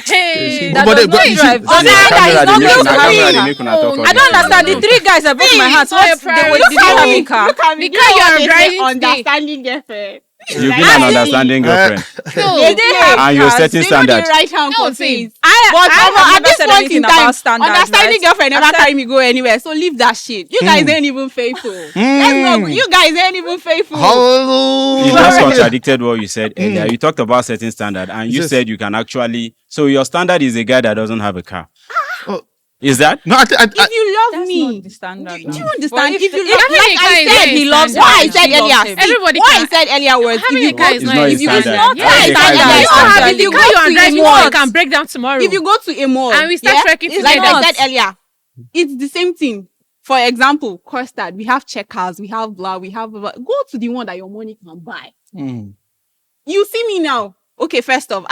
Hey, that But does they- but not you drive. see- Oh, See the that camera, is they not make going una to camera, have they a make una car. talk all I don't this. understand. The 3 guys that broke my heart. What? Did they have a car? Look at me. Because You know you're what they say, driving understanding girlfriend. You've been an understanding girlfriend. no, They have And you're cars. setting They know the standards. right hand No, contains. I But have at never this said point anything in time, about standards, understanding right? girlfriend never I've said- carry me go anywhere. So leave that shit. You guys ain't even faithful. Let's not, you guys ain't even faithful. You just contradicted what you said earlier. You talked about setting standard and you Yes. said you can actually. So your standard is a guy that doesn't have a car. Oh. Is that? No, If you love That's me, not the standard. do you now. understand? But If you if love, having like a car I is said, not he a loves. standard. What I said She loves earlier, him. Everybody what can- I said earlier was, having if you a car go, is It's not not a a if you standard. not, Yeah, what I Having a said car is not earlier, a is standard. that if you the go car you are to a driving mall, now can break down tomorrow. if you go to a mall, And we start trekking it's like together. I said earlier, it's the same thing. For example, custard, we have checkers, we have blah, we have blah. Go to the one that your money can buy. You see me now. Okay, first off,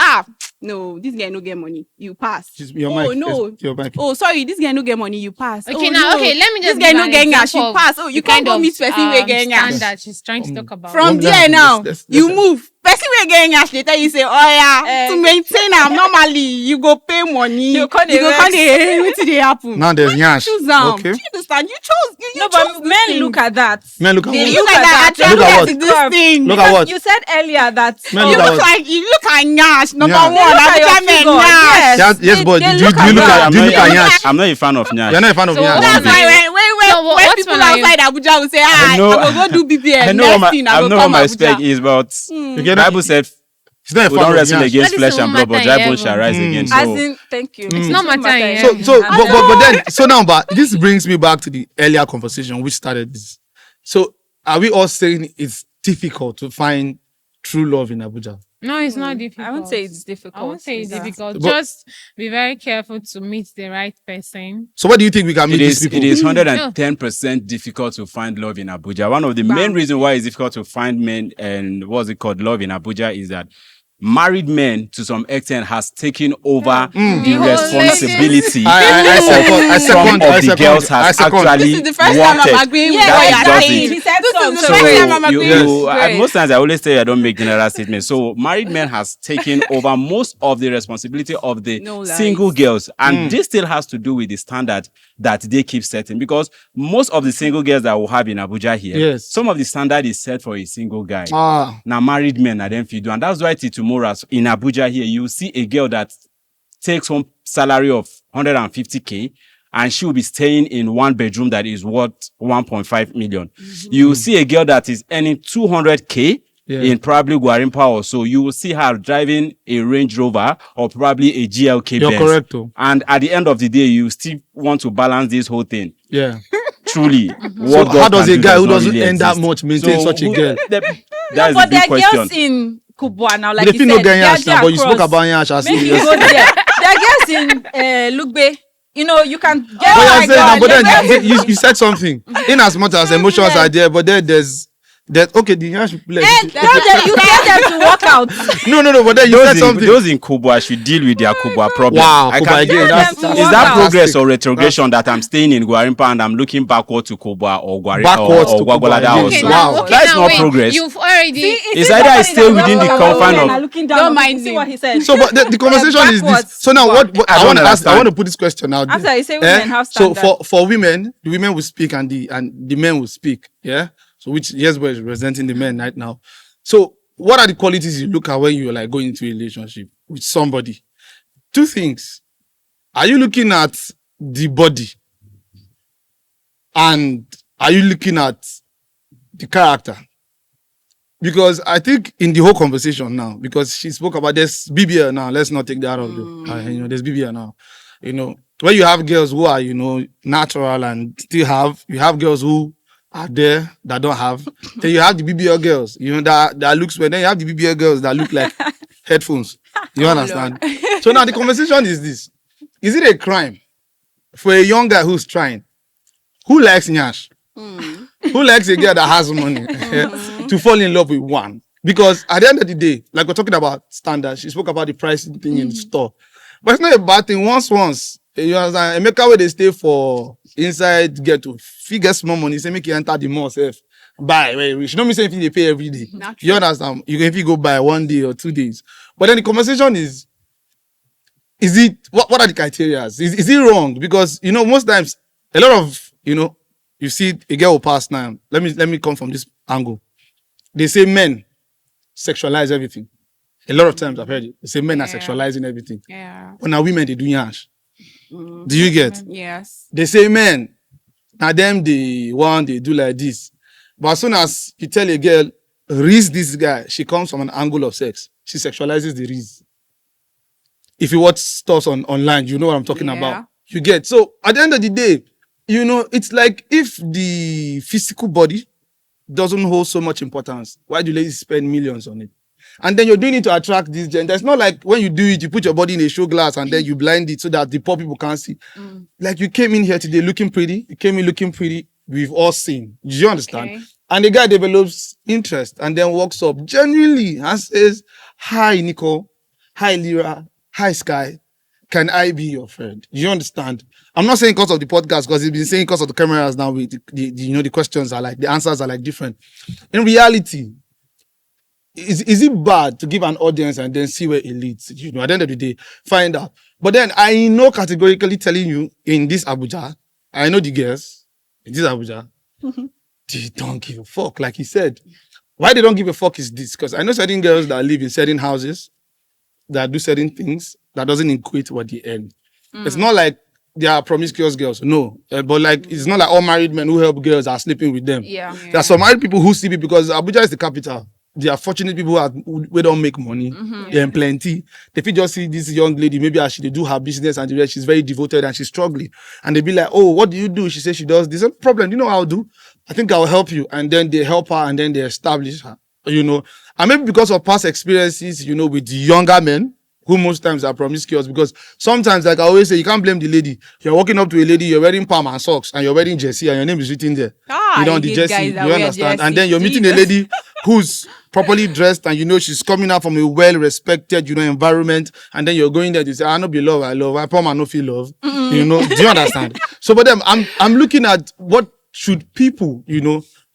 no, this guy no get money. You pass. Your Oh mic, no. your mic. Oh, sorry, this guy no get money. You pass. Okay, oh, now, no. okay, let me just This guy give no an get cash. example You of pass. Oh, you the can't kind go of, meet person we get cash. standard she's trying to talk about. From One there line, now, let's- you let's- move. Person we get cash, they tell you say, oh yeah, to maintain am normally you go pay money. You can't go vex. kind what did they happen? Now there's Nyash. Choose am. Okay. Do you understand? You chose. You No, chose but this men thing. look at that. Men, look at They what? You look guys at are that. attracted Look at to what? this thing. Look at what? You said earlier that Men, You look at look what? like you look at Nyash. Number Yeah. one, They look at your Abuja men figure. Nyash. Yes. Yes, but They do you look look at at that. do you look at Nyash? I'm not a fan of Nyash. You're not a fan of So Nyash. what's That's my- why when No, when what's people my- outside Abuja will say, I know- I go do BBL. I know Next thing, I go what come my spec Abuja. is, but Okay, Bible said He's not a we fan don't of wrestle Nyash. against That is flesh no and blood, but matter dry in bones shall rise again. As So in, thank you. It's not not matter in matter. So, heaven. but then, so now, but this brings me back to the earlier conversation which started this. So, are we all saying it's difficult to find true love in Abuja? No, it's not difficult. I won't say it's difficult. I won't say it's either. difficult. But- Just be very careful to meet the right person. So, what do you think we can meet it these is people? it is 110% difficult to find love in Abuja. One of the main reasons why it's difficult to find men and what's it called love in Abuja is that married men to some extent has taken over the The whole responsibility I some of the girls has actually This is the first time wanted. I'm agreeing with That what is you're just saying. it. He said This so. is the So first So time I'm you, agreeing. you, Great. most times I always say I don't make general statements. So married men has taken over most of the responsibility of the No lies. single girls, and this still has to do with the standard that they keep setting. Because most of the single girls that we have in Abuja here, Yes. some of the standard is set for a single guy. Ah, Now married men are then feed and that's why till tomorrow in Abuja here you see a girl that takes home salary of 150k and she will be staying in one bedroom that is worth 1.5 million. You see a girl that is earning 200k Yeah. in probably Guarimpa or so. You will see her driving a Range Rover or probably a GLK you're Benz. correct, though. And at the end of the day, you still want to balance this whole thing. Yeah. Truly. So, how does a guy who doesn't really earn that exist. much maintain such a girl? That is But the there big are question. girls in Kubwa now, like They you feel no said. get they are Nyash now, but you spoke across. about Nyash as Maybe serious. you go there. There are girls in Lugbe. You know, you can get. But my you're saying God, that, but let me- then you said something. In as much as emotions are there, but then there's okay, the Nyash play. You tell them to walk out. No, but then you said something. Those in Kubwa should deal with their Kubwa problem. Wow, I Kubwa can't- again. Tell That's, them to Is walk that out. progress or retrogression that I'm staying in Guarimpa and I'm looking backward to Kubwa or Backwards or to Kubwa Gwagwalada again. or Okay, so? Wow. now, okay, That's now not wait. progress. You've already. It's either I stay within the confine of- Looking down. Don't mind See him. what he said. So, but the conversation is this. Backwards. So now, what I I want don't to ask, I understand. want to put this question out. After you say women have So standards. for women, the women will speak and the men will speak. Yeah. So which Yesbo is representing the men right now. So what are the qualities you look at when you like going into a relationship with somebody? Two things. Are you looking at the body? And are you looking at the character? Because I think in the whole conversation now, because she spoke about this BBL now, let's not take that out of the, there's BBL now. When you have girls who are, natural and you have girls who are there that don't have. Then you have the BBL girls, that looks well. Then you have the BBL girls that look like headphones. You understand? So now the conversation is this. Is it a crime for a young guy who's trying, who likes Nyash, who likes a girl that has money, to fall in love with one? Because at the end of the day, like we're talking about standards, she spoke about the pricing thing in the store. But it's not a bad thing. Once, you understand? Emeka where they stay for inside, get to figure small money, say make you enter the mall safe. Buy where you reach. Don't mean say if they pay every day. You understand? You can if you go buy 1 day or 2 days. But then the conversation is it what are the criteria? Is it wrong? Because most times a lot of you see a girl will pass now. Let me come from this angle. They say men sexualize everything. A lot of times I've heard it. They say men are sexualizing everything. Yeah. But now women they do yash. Do you get? Yes. They say men, now them they do like this. But as soon as you tell a girl, raise this guy, she comes from an angle of sex. She sexualizes the raise. If you watch stuff online, you know what I'm talking about. You get. So at the end of the day, it's like if the physical body doesn't hold so much importance, why do ladies spend millions on it? And then you're doing it to attract this gender. It's not like when you do it, you put your body in a show glass and then you blind it so that the poor people can't see. Like you came in here today looking pretty. You came in looking pretty. We've all seen. Do you understand? Okay. And the guy develops interest and then walks up genuinely and says, "Hi, Nico. Hi, Lyra. Hi, Sky. Can I be your friend?" Do you understand? I'm not saying because of the podcast, because he's been saying because of the cameras now. The questions are like, the answers are like different. In reality, is it bad to give an audience and then see where it leads? At the end of the day, find out. But then I know categorically telling you in this Abuja, I know the girls in this Abuja, they don't give a fuck. Like he said, why they don't give a fuck is this. Because I know certain girls that live in certain houses that do certain things that doesn't equate what they earn. It's not like they are promiscuous girls. No. But like, it's not like all married men who help girls are sleeping with them. Yeah. There are some married people who sleep because Abuja is the capital. They are fortunate people who don't make money. They're in plenty. If you just see this young lady, maybe as she do her business and the rest, she's very devoted and she's struggling. And they be like, "Oh, what do you do?" She says she does this. No problem. You know what I'll do? I think I'll help you. And then they help her and then they establish her. And maybe because of past experiences, with the younger men, who most times are promiscuous, because sometimes, like I always say, you can't blame the lady. You're walking up to a lady, you're wearing palm and socks, and you're wearing jersey, and your name is written there. On the jersey, you understand? And then you're meeting a lady who's properly dressed, and she's coming out from a well-respected, environment, and then you're going there to say, "I no be love, I love, I palm, I no feel love." Do you understand? So, but then I'm looking at what should people,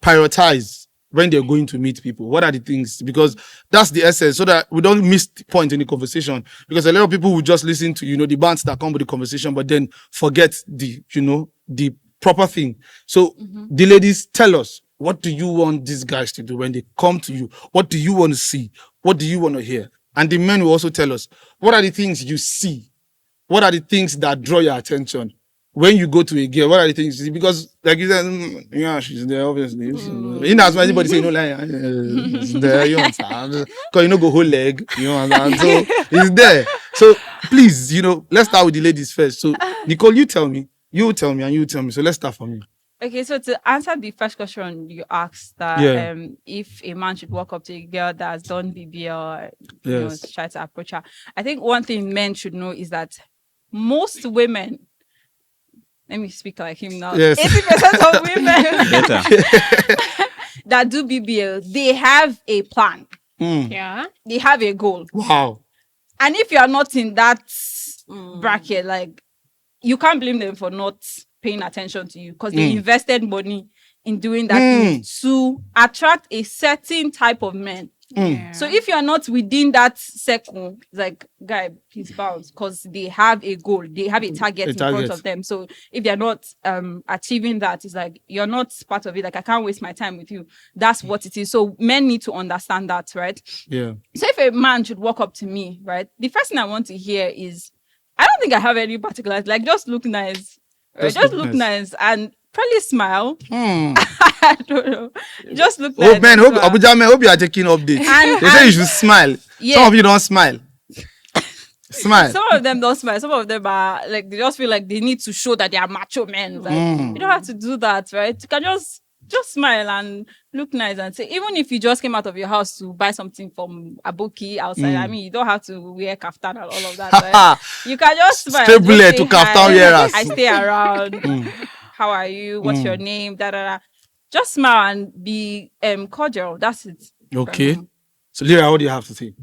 prioritize when they're going to meet people. What are the things? Because that's the essence, so that we don't miss the point in the conversation. Because a lot of people will just listen to, the bands that come with the conversation, but then forget the proper thing. So the ladies, tell us, what do you want these guys to do when they come to you? What do you want to see? What do you want to hear? And the men will also tell us, what are the things you see? What are the things that draw your attention? When you go to a girl, what are the things you see? Because, like you said, she's there, obviously. In as much anybody say, it's there, you understand? Because go whole leg, you understand? So, it's there. So, please, let's start with the ladies first. So, Nicole, you tell me, and you tell me. So, let's start from you. Okay, so to answer the first question you asked, that if a man should walk up to a girl that has done BBL, try to approach her, I think one thing men should know is that most women, let me speak like him now. Yes. 80% of women that do BBL, they have a plan. Yeah. They have a goal. Wow. And if you are not in that bracket, like, you can't blame them for not paying attention to you, because they invested money in doing that thing to attract a certain type of men. Yeah. So if you are not within that circle, like, guy, please bounce, because they have a goal, they have a target in front of them. So if they're not achieving that, it's like, you're not part of it. Like, I can't waste my time with you. That's what it is. So men need to understand that, right? Yeah. So if a man should walk up to me, right, the first thing I want to hear is, I don't think I have any particulars. Like, just look nice. Right? Just look nice and probably smile. I don't know. Just look nice. Oh, man, Abuja men, hope you are taking updates. They say you should smile. Yeah. Some of you don't smile. Smile. Some of them don't smile. Some of them are like, they just feel like they need to show that they are macho men. Like, you don't have to do that, right? You can just just smile and look nice and say, even if you just came out of your house to buy something from Aboki outside, I mean, you don't have to wear kaftan and all of that. Right? You can just smile. Straight and just bullet say to kaftan hi. wearers. I stay around. How are you? What's your name? Da, da, da. Just smile and be cordial. That's it. Okay. So, Lyra, what do you have to say?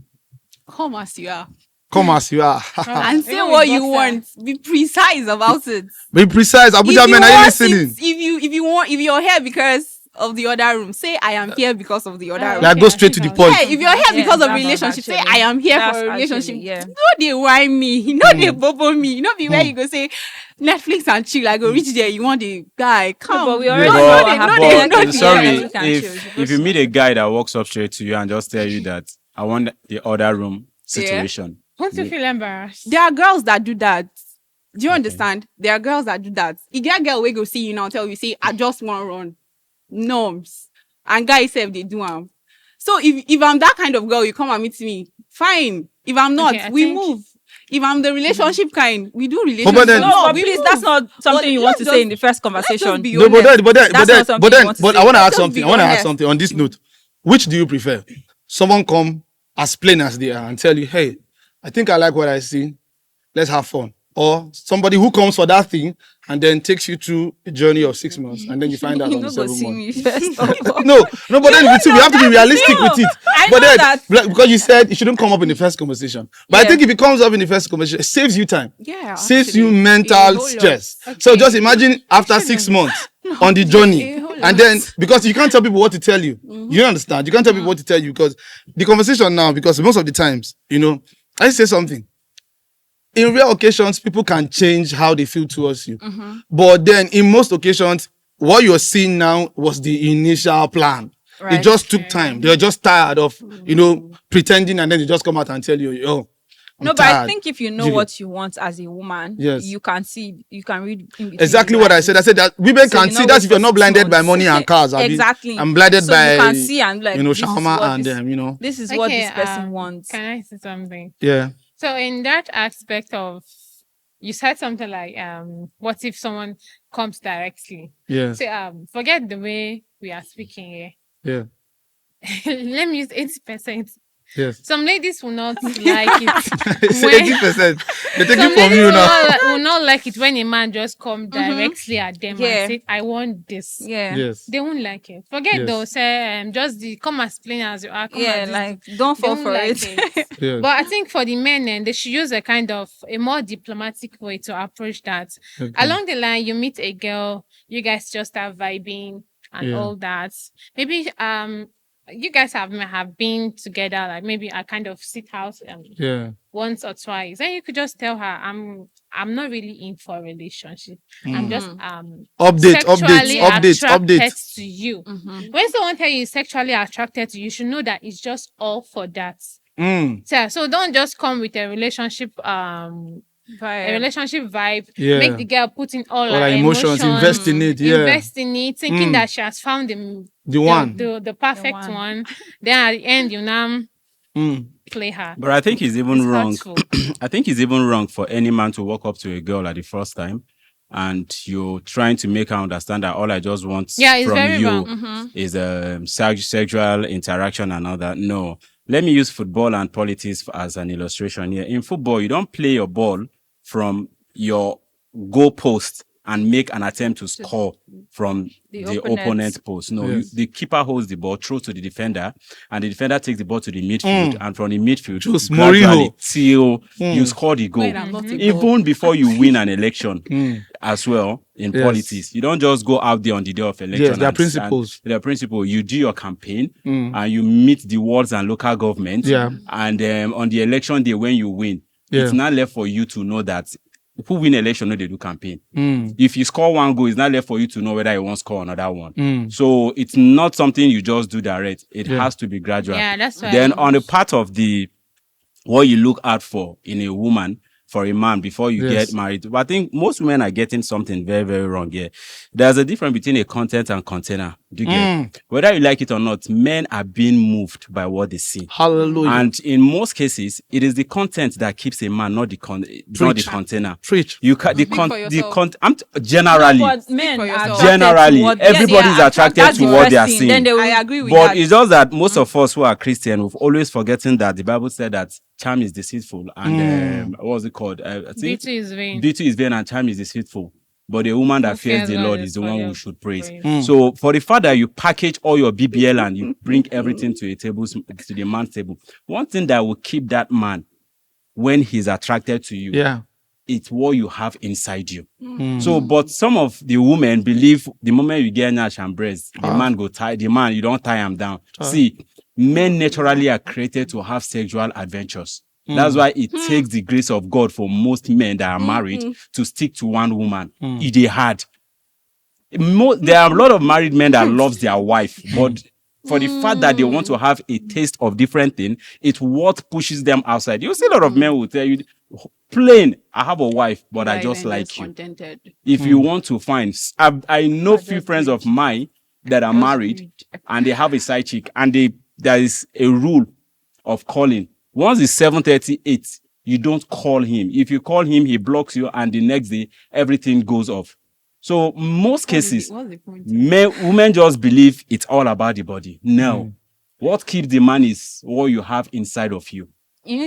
Come as you are. Come as you are. And say Even what with you boxer. want. Be precise about it. Be precise. Abuja men, are you want listening? if you're here because of the other room, say I am here because of the other room. Like, go straight to the point. Yeah, if you're here Yeah, because of that's a relationship, say actually- I am here that's for a relationship. actually, yeah. No, they whine me. No, they bobo me. No, be where you go say Netflix and chill. I go reach there. You want the guy? Come. but we Yeah, already but- know what but- happened. but, Yeah, sorry, Netflix and chill. if you meet a guy that walks up straight to you and just tell you that I want the other room situation. Won't you feel embarrassed? There are girls that do that. Do you understand? There are girls that do that. If that girl will go see you now, tell you say I just want to run norms, and guys say they do them. So if I'm that kind of girl, you come and meet me, fine. If I'm not, Okay, I we think- move. If I'm the relationship kind, we do But relationship. then- No, but we please, move. that's not something But you want to let's say in the just- first Let's conversation. just be No, but honest. then, That's not something you want to say. I want to ask Let's just something. be I want to ask honest. something on this note. Which do you prefer? Someone come as plain as they are and tell you, hey, I think I like what I see. Let's have fun. Or somebody who comes for that thing and then takes you through a journey of 6 months and then you find out You on no the go 7th see month. me first of all. No, but then we have to be realistic with it. I But know then, that. because you said it shouldn't come up in the first conversation. But I Yeah. think if it comes up in the first conversation, it saves you time. Yeah, Saves actually, you a mental whole lot. stress. So just imagine after 6 months on the journey, a whole and then because you can't tell people what to tell you. You understand? You can't tell people what to tell you because the conversation now, because most of the times, I say something. In rare occasions, people can change how they feel towards you. But then in most occasions, what you're seeing now was the initial plan. It Right. just took time. They're just tired of, pretending, and then they just come out and tell you, I'm No, but I tired. think if you know You- what you want as a woman, Yes. you can read in between Exactly the what I lines. said. I said that women So can you see know that what if you're for not 6 blinded by months. money and cars. Abi. Exactly. I'm blinded So by, you can see and like, this is shawarma what and this- This is what this person wants. Can I say something? yeah. So in that aspect of, you said something like, what if someone comes directly? Yes. So forget the way we are speaking here. Yeah. Let me use 80%. Yes. Some ladies will not like it. It's when- 80%. They're taking Some from ladies you will now. will not like it when a man just come directly at them Yeah. and say, I want this. Yeah. Yes. They won't like it. Forget Yes. those, just the come as plain as you are. Come Yeah, as this. like don't They fall won't for like it. Yes. But I think for the men, then they should use a more diplomatic way to approach that. Okay. Along the line, you meet a girl, you guys just start vibing and Yeah. all that. Maybe you guys have been together, like maybe I kind of sit out Yeah. once or twice. Then you could just tell her, I'm not really in for a relationship. I'm just sexually attracted to you. When someone tell you sexually attracted to you, you should know that it's just all for that. So don't just come with a relationship vibe. Yeah. Make the girl put in all All her our emotions, invest in it. Yeah. invest in it, thinking that she has found The one. the perfect one. one. Then at the end, you now Mm. play her. But I think it's even It's wrong. hurtful. I think it's even wrong for any man to walk up to a girl at the first time and you're trying to make her understand that all I just want Yeah, it's from very you wrong. is sexual interaction and all that. No. Let me use football and politics as an illustration here. In football, you don't play your ball from your goal post and make an attempt to score from The the opponent. opponent post. No, Yes. the keeper holds the ball, throws to the defender, and the defender takes the ball to the midfield, and from the midfield, Just gradually Mourinho. till you score the goal. Wait, I'm not a goal. Even before you win an election as well in Yes. politics. You don't just go out there on the day of election. Yes, there are and- principles. and there are principles. You do your campaign and you meet the wards and local government. Yeah. And on the election day when you win, it's Yeah. not left for you to know that who win election, no, they do campaign. Mm. If you score one goal, it's not left for you to know whether you want to score another one. Mm. So it's not something you just do direct. It Yeah. has to be gradual. Yeah, that's why. Then on the part of what you look out for in a woman, for a man before you Yes. get married. But I think most women are getting something very, very wrong here. There's a difference between a content and container. Do you get? Whether you like it or not, men are being moved by what they see. Hallelujah. And in most cases, it is the content that keeps a man, not the container. Preach. You generally. No, but men for are yourself. attracted Generally, to what everybody is attracted that's to the what first they are thing. seeing. Then they will, I agree with But that. it's just that most of us who are Christian, we've always forgotten that the Bible said that charm is deceitful. And what was it called? I think Beauty is vain. beauty is vain and charm is deceitful. But the woman that Who fears fears the God Lord is is the one worthy who of should praise. praise. So for the fact that you package all your BBL and you bring everything to the man's table, one thing that will keep that man when he's attracted to you, it's what you have inside you. So, but some of the women believe the moment you get nash and breast, the man go tie the man, you don't tie him down. See, men naturally are created to have sexual adventures. That's why it takes the grace of God for most men that are married to stick to one woman. It is hard. There are a lot of married men that loves their wife, but for the fact that they want to have a taste of different thing, it's what pushes them outside. You see a lot of men will tell you, plain, I have a wife, but I just like you. Contented. If you want to find, I know few friends of mine that are married and they have a side chick, and there is a rule of calling. Once it's 7:38, you don't call him. If you call him, he blocks you, and the next day everything goes off. So most cases, women just believe it's all about the body. No, what keeps the man is what you have inside of you.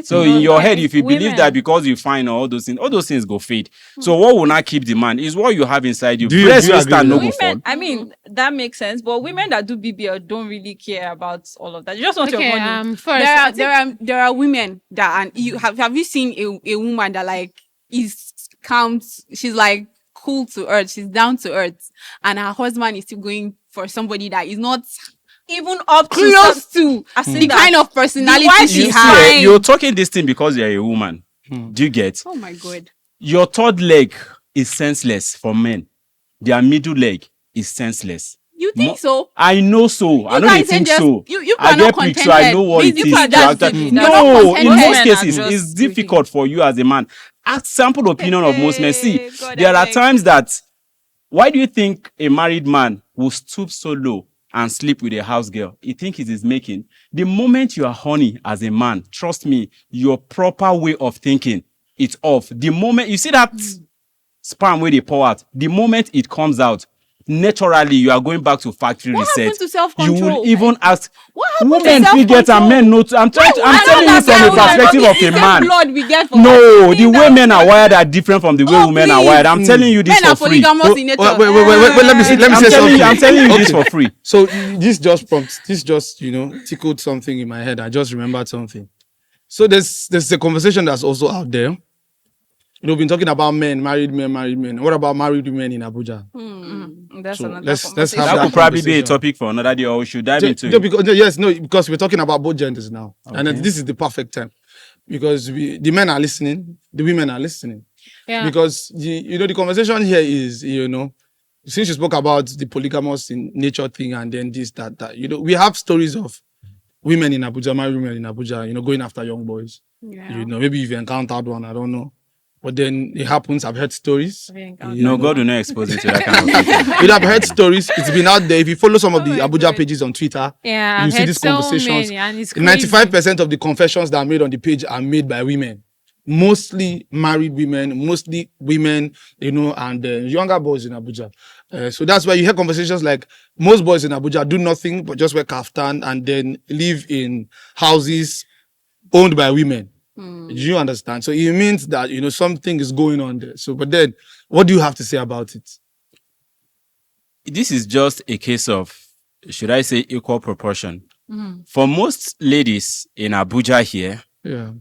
So in your head, if you believe that because you find all those things go fade. So what will not keep the man is what you have inside you. Women, I mean, that makes sense. But women that do BBL don't really care about all of that. You just want your money. First, there are women that, and you have you seen a woman that like is calm? She's like cool to earth. She's down to earth, and her husband is still going for somebody that is not even up close to the kind of personality she has. You're talking this thing because you're a woman. Do you get? Oh my God. Your third leg is senseless for men. Their middle leg is senseless. You think so? I know so. I know you think so. You I get picture. I know what it is. No, in most cases, it's difficult for you as a man. Ask sample opinion of most men. See, there are times that, why do you think a married man will stoop so low and sleep with a house girl? You think it is making? The moment you are horny as a man, trust me, your proper way of thinking, it's off. The moment you see that sperm where they pour out, the moment it comes out, naturally you are going back to factory reset. What happened to self-control? You will even ask, women get and men not. I'm telling you from the perspective of a man. Blood we get from no, the way men are wired are different from the way women are wired. I'm telling you this men for free. Men are polygamous in nature. Wait, let me say something. I'm telling you this for free. So this just tickled something in my head. I just remembered something. So there's a conversation that's also out there. We've been talking about married men. What about married women in Abuja? That's so another let's have that could probably be a topic for another day, or we should dive into it. Because we're talking about both genders now. Okay. And this is the perfect time. Because the men are listening, the women are listening. Yeah. Because the conversation here is, since you spoke about the polygamous in nature thing and then this, that, we have stories of women in Abuja, married women in Abuja, going after young boys. Yeah. Maybe you've encountered one, I don't know. But then it happens. I've heard stories. No, God will not expose it to that kind of thing. I've heard stories. It's been out there. If you follow some of the Abuja pages on Twitter, you see these conversations. 95% of the confessions that are made on the page are made by women. Mostly married women, mostly women, and younger boys in Abuja. So that's why you hear conversations like most boys in Abuja do nothing but just wear kaftan and then live in houses owned by women. Do you understand? So it means that, something is going on there. So, but then, what do you have to say about it? This is just a case of, should I say, equal proportion. For most ladies in Abuja here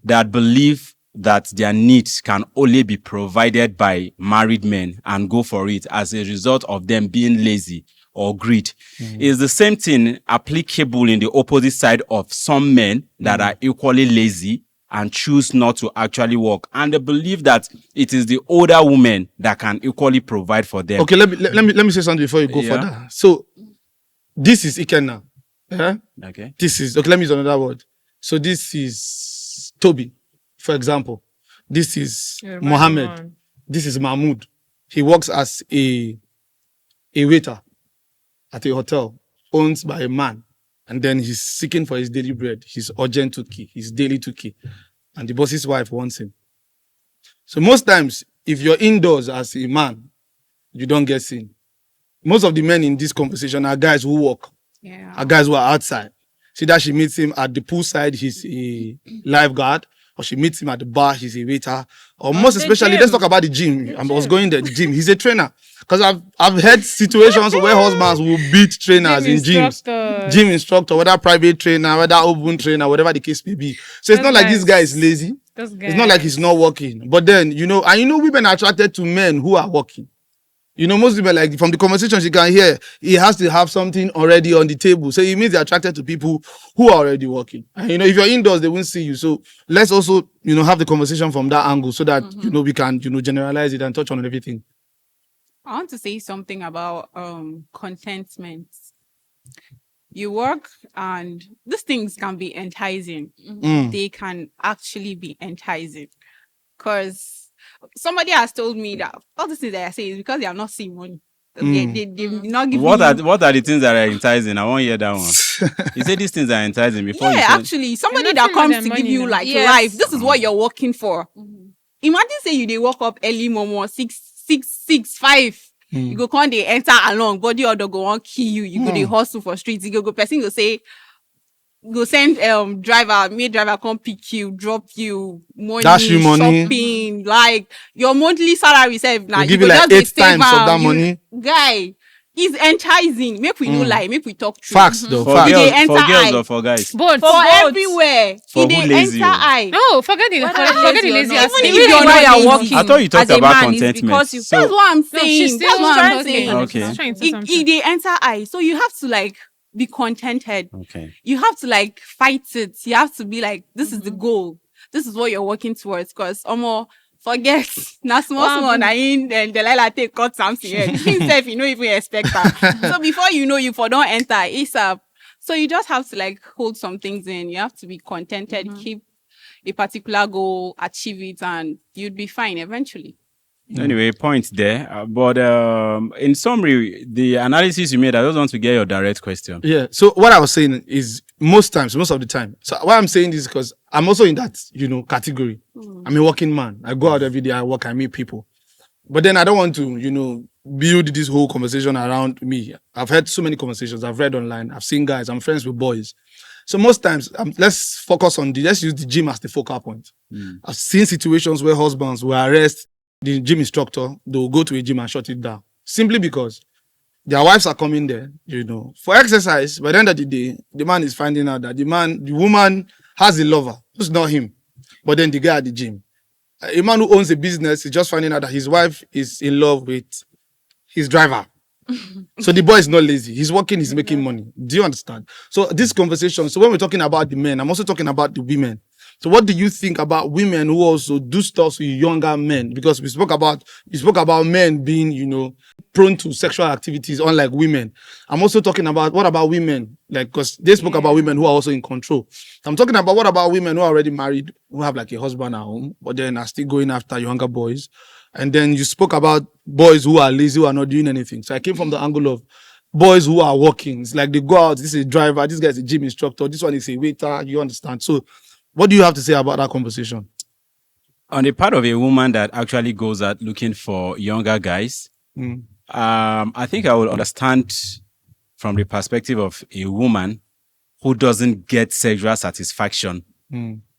that believe that their needs can only be provided by married men and go for it as a result of them being lazy or greed, is the same thing applicable in the opposite side of some men that are equally lazy and choose not to actually work, and they believe that it is the older women that can equally provide for them. Okay, let me say something before you go further. So this is Ikenna. Yeah? Okay. This is let me use another word. So this is Toby, for example. This is Mohammed. This is Mahmoud. He works as a waiter at a hotel. owned by a man, and then he's seeking for his daily bread, his urgent 2K, his daily 2K, and the boss's wife wants him. So most times, if you're indoors as a man, you don't get seen. Most of the men in this conversation are guys who work, are guys who are outside. See that she meets him at the poolside, he's a lifeguard, or she meets him at the bar, he's a waiter. Or most especially, let's talk about the gym. I was going there, the gym. He's a trainer. Because I've had situations where husbands will beat trainers in gyms. Gym instructor, whether private trainer, whether open trainer, whatever the case may be. So it's not like this guy is lazy. It's not like he's not working. But then, women are attracted to men who are working. Most women, like from the conversations you can hear, he has to have something already on the table. So it means they're attracted to people who are already working. And, if you're indoors, they won't see you. So let's also, have the conversation from that angle so that, we can, generalize it and touch on everything. I want to say something about contentment. You work and these things can be enticing. They can actually be enticing. Because somebody has told me that all the things that I say is because they are not seeing money. They not giving what are the things that are enticing? I won't hear that one. You say these things are enticing before. Yeah, actually, somebody that comes to give you like life. This is what you're working for. Imagine say they woke up early, momo 6, 5. You go come they enter along, body or go on kill you. You go they hustle for streets. You go person go say. Go send driver come pick you, drop you, money, shopping, like your monthly salary save now. Give you like 8 times of that money. Guy, it's enticing. Make we no lie, make we talk true. Facts though. For Facts. girls or for guys? Both. For everywhere. For They who lazy? enter eye. No, forget the lazy aspect. Even Even if you're while not you're lazy. working, I thought you talked as a about man, is contentment. because you. That's what I'm saying. she's That's still what I'm trying saying. to Okay. She's trying to say something. They enter eye. So you have to like be contented. Okay. You have to like fight it. You have to be like, this is the goal. This is what you're working towards. Because forget na small na in then Delilah take cut something here. Himself, you don't even expect that. So before you know, you for don't enter ASAP. So you just have to like hold some things in. You have to be contented, keep a particular goal, achieve it, and you'd be fine eventually. Anyway, point there. But in summary, the analysis you made, I just want to get your direct question. Yeah. So what I was saying is most of the time. So why I'm saying this is because I'm also in that, category. I'm a working man. I go out every day, I work, I meet people. But then I don't want to, build this whole conversation around me. I've had so many conversations. I've read online. I've seen guys. I'm friends with boys. So most times, let's focus on let's use the gym as the focal point. I've seen situations where husbands will arrest the gym instructor, they'll go to a gym and shut it down. Simply because their wives are coming there, for exercise. By the end of the day, the man is finding out that the woman has a lover who's not him, but then the guy at the gym. A man who owns a business is just finding out that his wife is in love with his driver. So the boy is not lazy. He's working, he's making money. Do you understand? So this conversation, so when we're talking about the men, I'm also talking about the women. So what do you think about women who also do stuff with younger men? Because you spoke about men being, prone to sexual activities, unlike women. I'm also talking about what about women? Like, because they spoke about women who are also in control. I'm talking about what about women who are already married, who have like a husband at home, but then are still going after younger boys. And then you spoke about boys who are lazy, who are not doing anything. So I came from the angle of boys who are working. It's like they go out, this is a driver, this guy is a gym instructor, this one is a waiter, you understand? So what do you have to say about that conversation? On the part of a woman that actually goes out looking for younger guys, I think I will understand from the perspective of a woman who doesn't get sexual satisfaction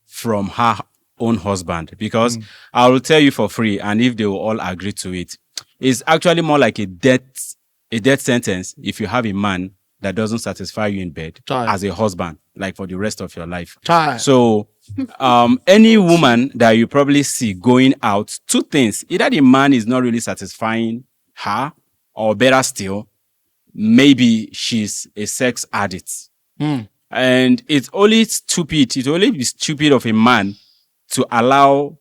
from her own husband. Because I will tell you for free, and if they will all agree to it, it's actually more like a death sentence if you have a man that doesn't satisfy you in bed as a husband, like for the rest of your life. So any woman that you probably see going out, two things: either the man is not really satisfying her, or better still, maybe she's a sex addict. And it's only be stupid of a man to allow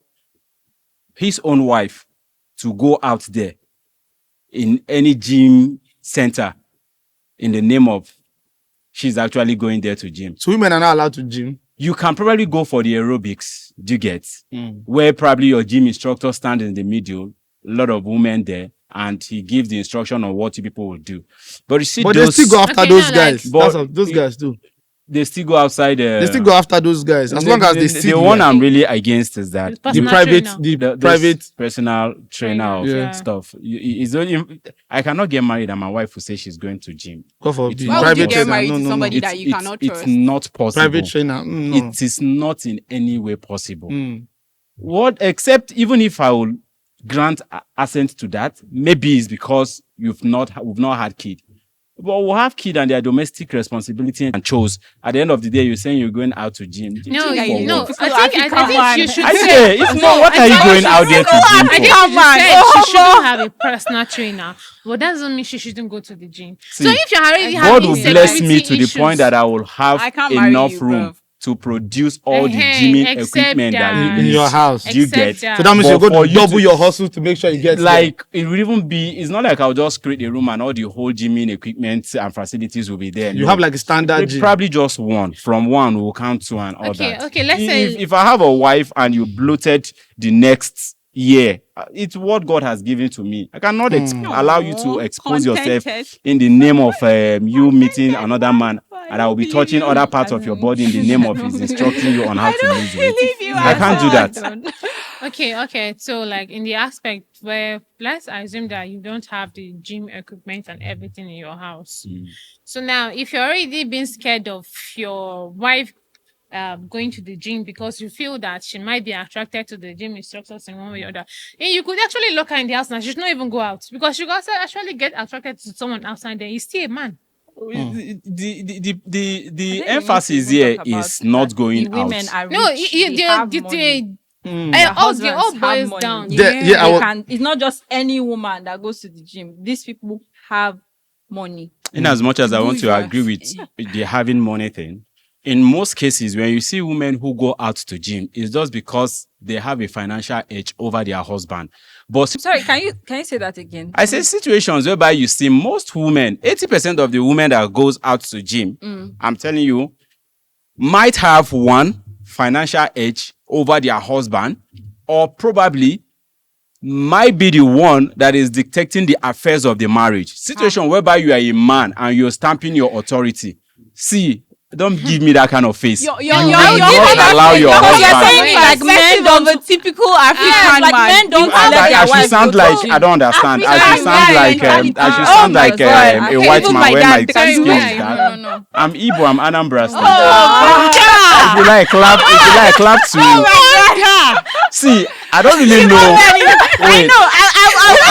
his own wife to go out there in any gym center in the name of she's actually going there to gym. So women are not allowed to gym? You can probably go for the aerobics, do you get? Where probably your gym instructor stands in the middle, a lot of women there, and he gives the instruction on what you people will do. But you see, But those, they still go after Okay, those no, guys. like- That's what those guys do. they still go outside. They still go after those guys as long as they see the one I'm really against is that The the personal private, trainer. the this private. personal trainer of Yeah. stuff. It's only, I cannot get married and my wife will say she's going to gym. Go for It's the Why would you private get trainer. married No, to no, somebody no. that you cannot it's trust? not possible. Private trainer. No. It is not in any way possible. Mm. What, except even if I will grant assent to that, maybe it's because we've not had kid. But we'll have kid and their domestic responsibility and chose. At the end of the day, you're saying you're going out to gym. No, Yeah, For you no. know, what? I think you should I say. say, if not, what are you going out there to I gym think for? she said she shouldn't have a personal trainer, but that doesn't mean she shouldn't go to the gym. See, So if you're already God having will bless insecurity me to the point issues- that I will have I can't marry enough you, room bruv. to produce all the Eh-heh, gymming except equipment that that- you In need. your house. Do you Except get? that- So that means But you're going for to you double to- your hustle to make sure you get there. Like, it will even be, it's not like I'll just create a room and all the whole gymming equipment and facilities will be there. You No. have like a standard gym. Probably just one. From one, we'll count two and all Okay, that. okay, let's if, say- if I have a wife and you bloated the next year, it's what God has given to me. I cannot allow you to expose yourself Contented. in the name of you meeting another man, and I will be believe touching you. other parts of your body in the name of his instructing you on how to lose weight. believe you I can't do at that. Okay. So, like in the aspect where let's assume that you don't have the gym equipment and everything in your house. So now, if you're already being scared of your wife going to the gym because you feel that she might be attracted to the gym instructors in one way or other, and you could actually lock her in the house now. She should not even go out because she could actually get attracted to someone outside there. He's still a man. The emphasis here is not going women out. are rich. No, they have money. all husbands boils have money. down. Yeah, I They wa- can, it's not just any woman that goes to the gym. These people have money. In as much as I want to Bourgeois. agree with the having money thing, in most cases, when you see women who go out to gym, it's just because they have a financial edge over their husband. But Sorry, can you say that again? I say situations whereby you see most women, 80% of the women that goes out to gym, I'm telling you, might have one financial edge over their husband, or probably might be the one that is dictating the affairs of the marriage. Situation whereby you are a man and you're stamping your authority. See, don't give me that kind of face. You're will not allow your Because you're husband. saying like men of a typical African like man. men don't I, let their I should wives sound go to like gym. I don't understand. I should African sound guy like mentality. I should Oh sound my like God. a Okay, white even man my when dad my can skin do is it. dark. No. I'm Igbo. I'm Anambra State. Oh, If you like clap to my God. see. I don't really know. I Wait. know.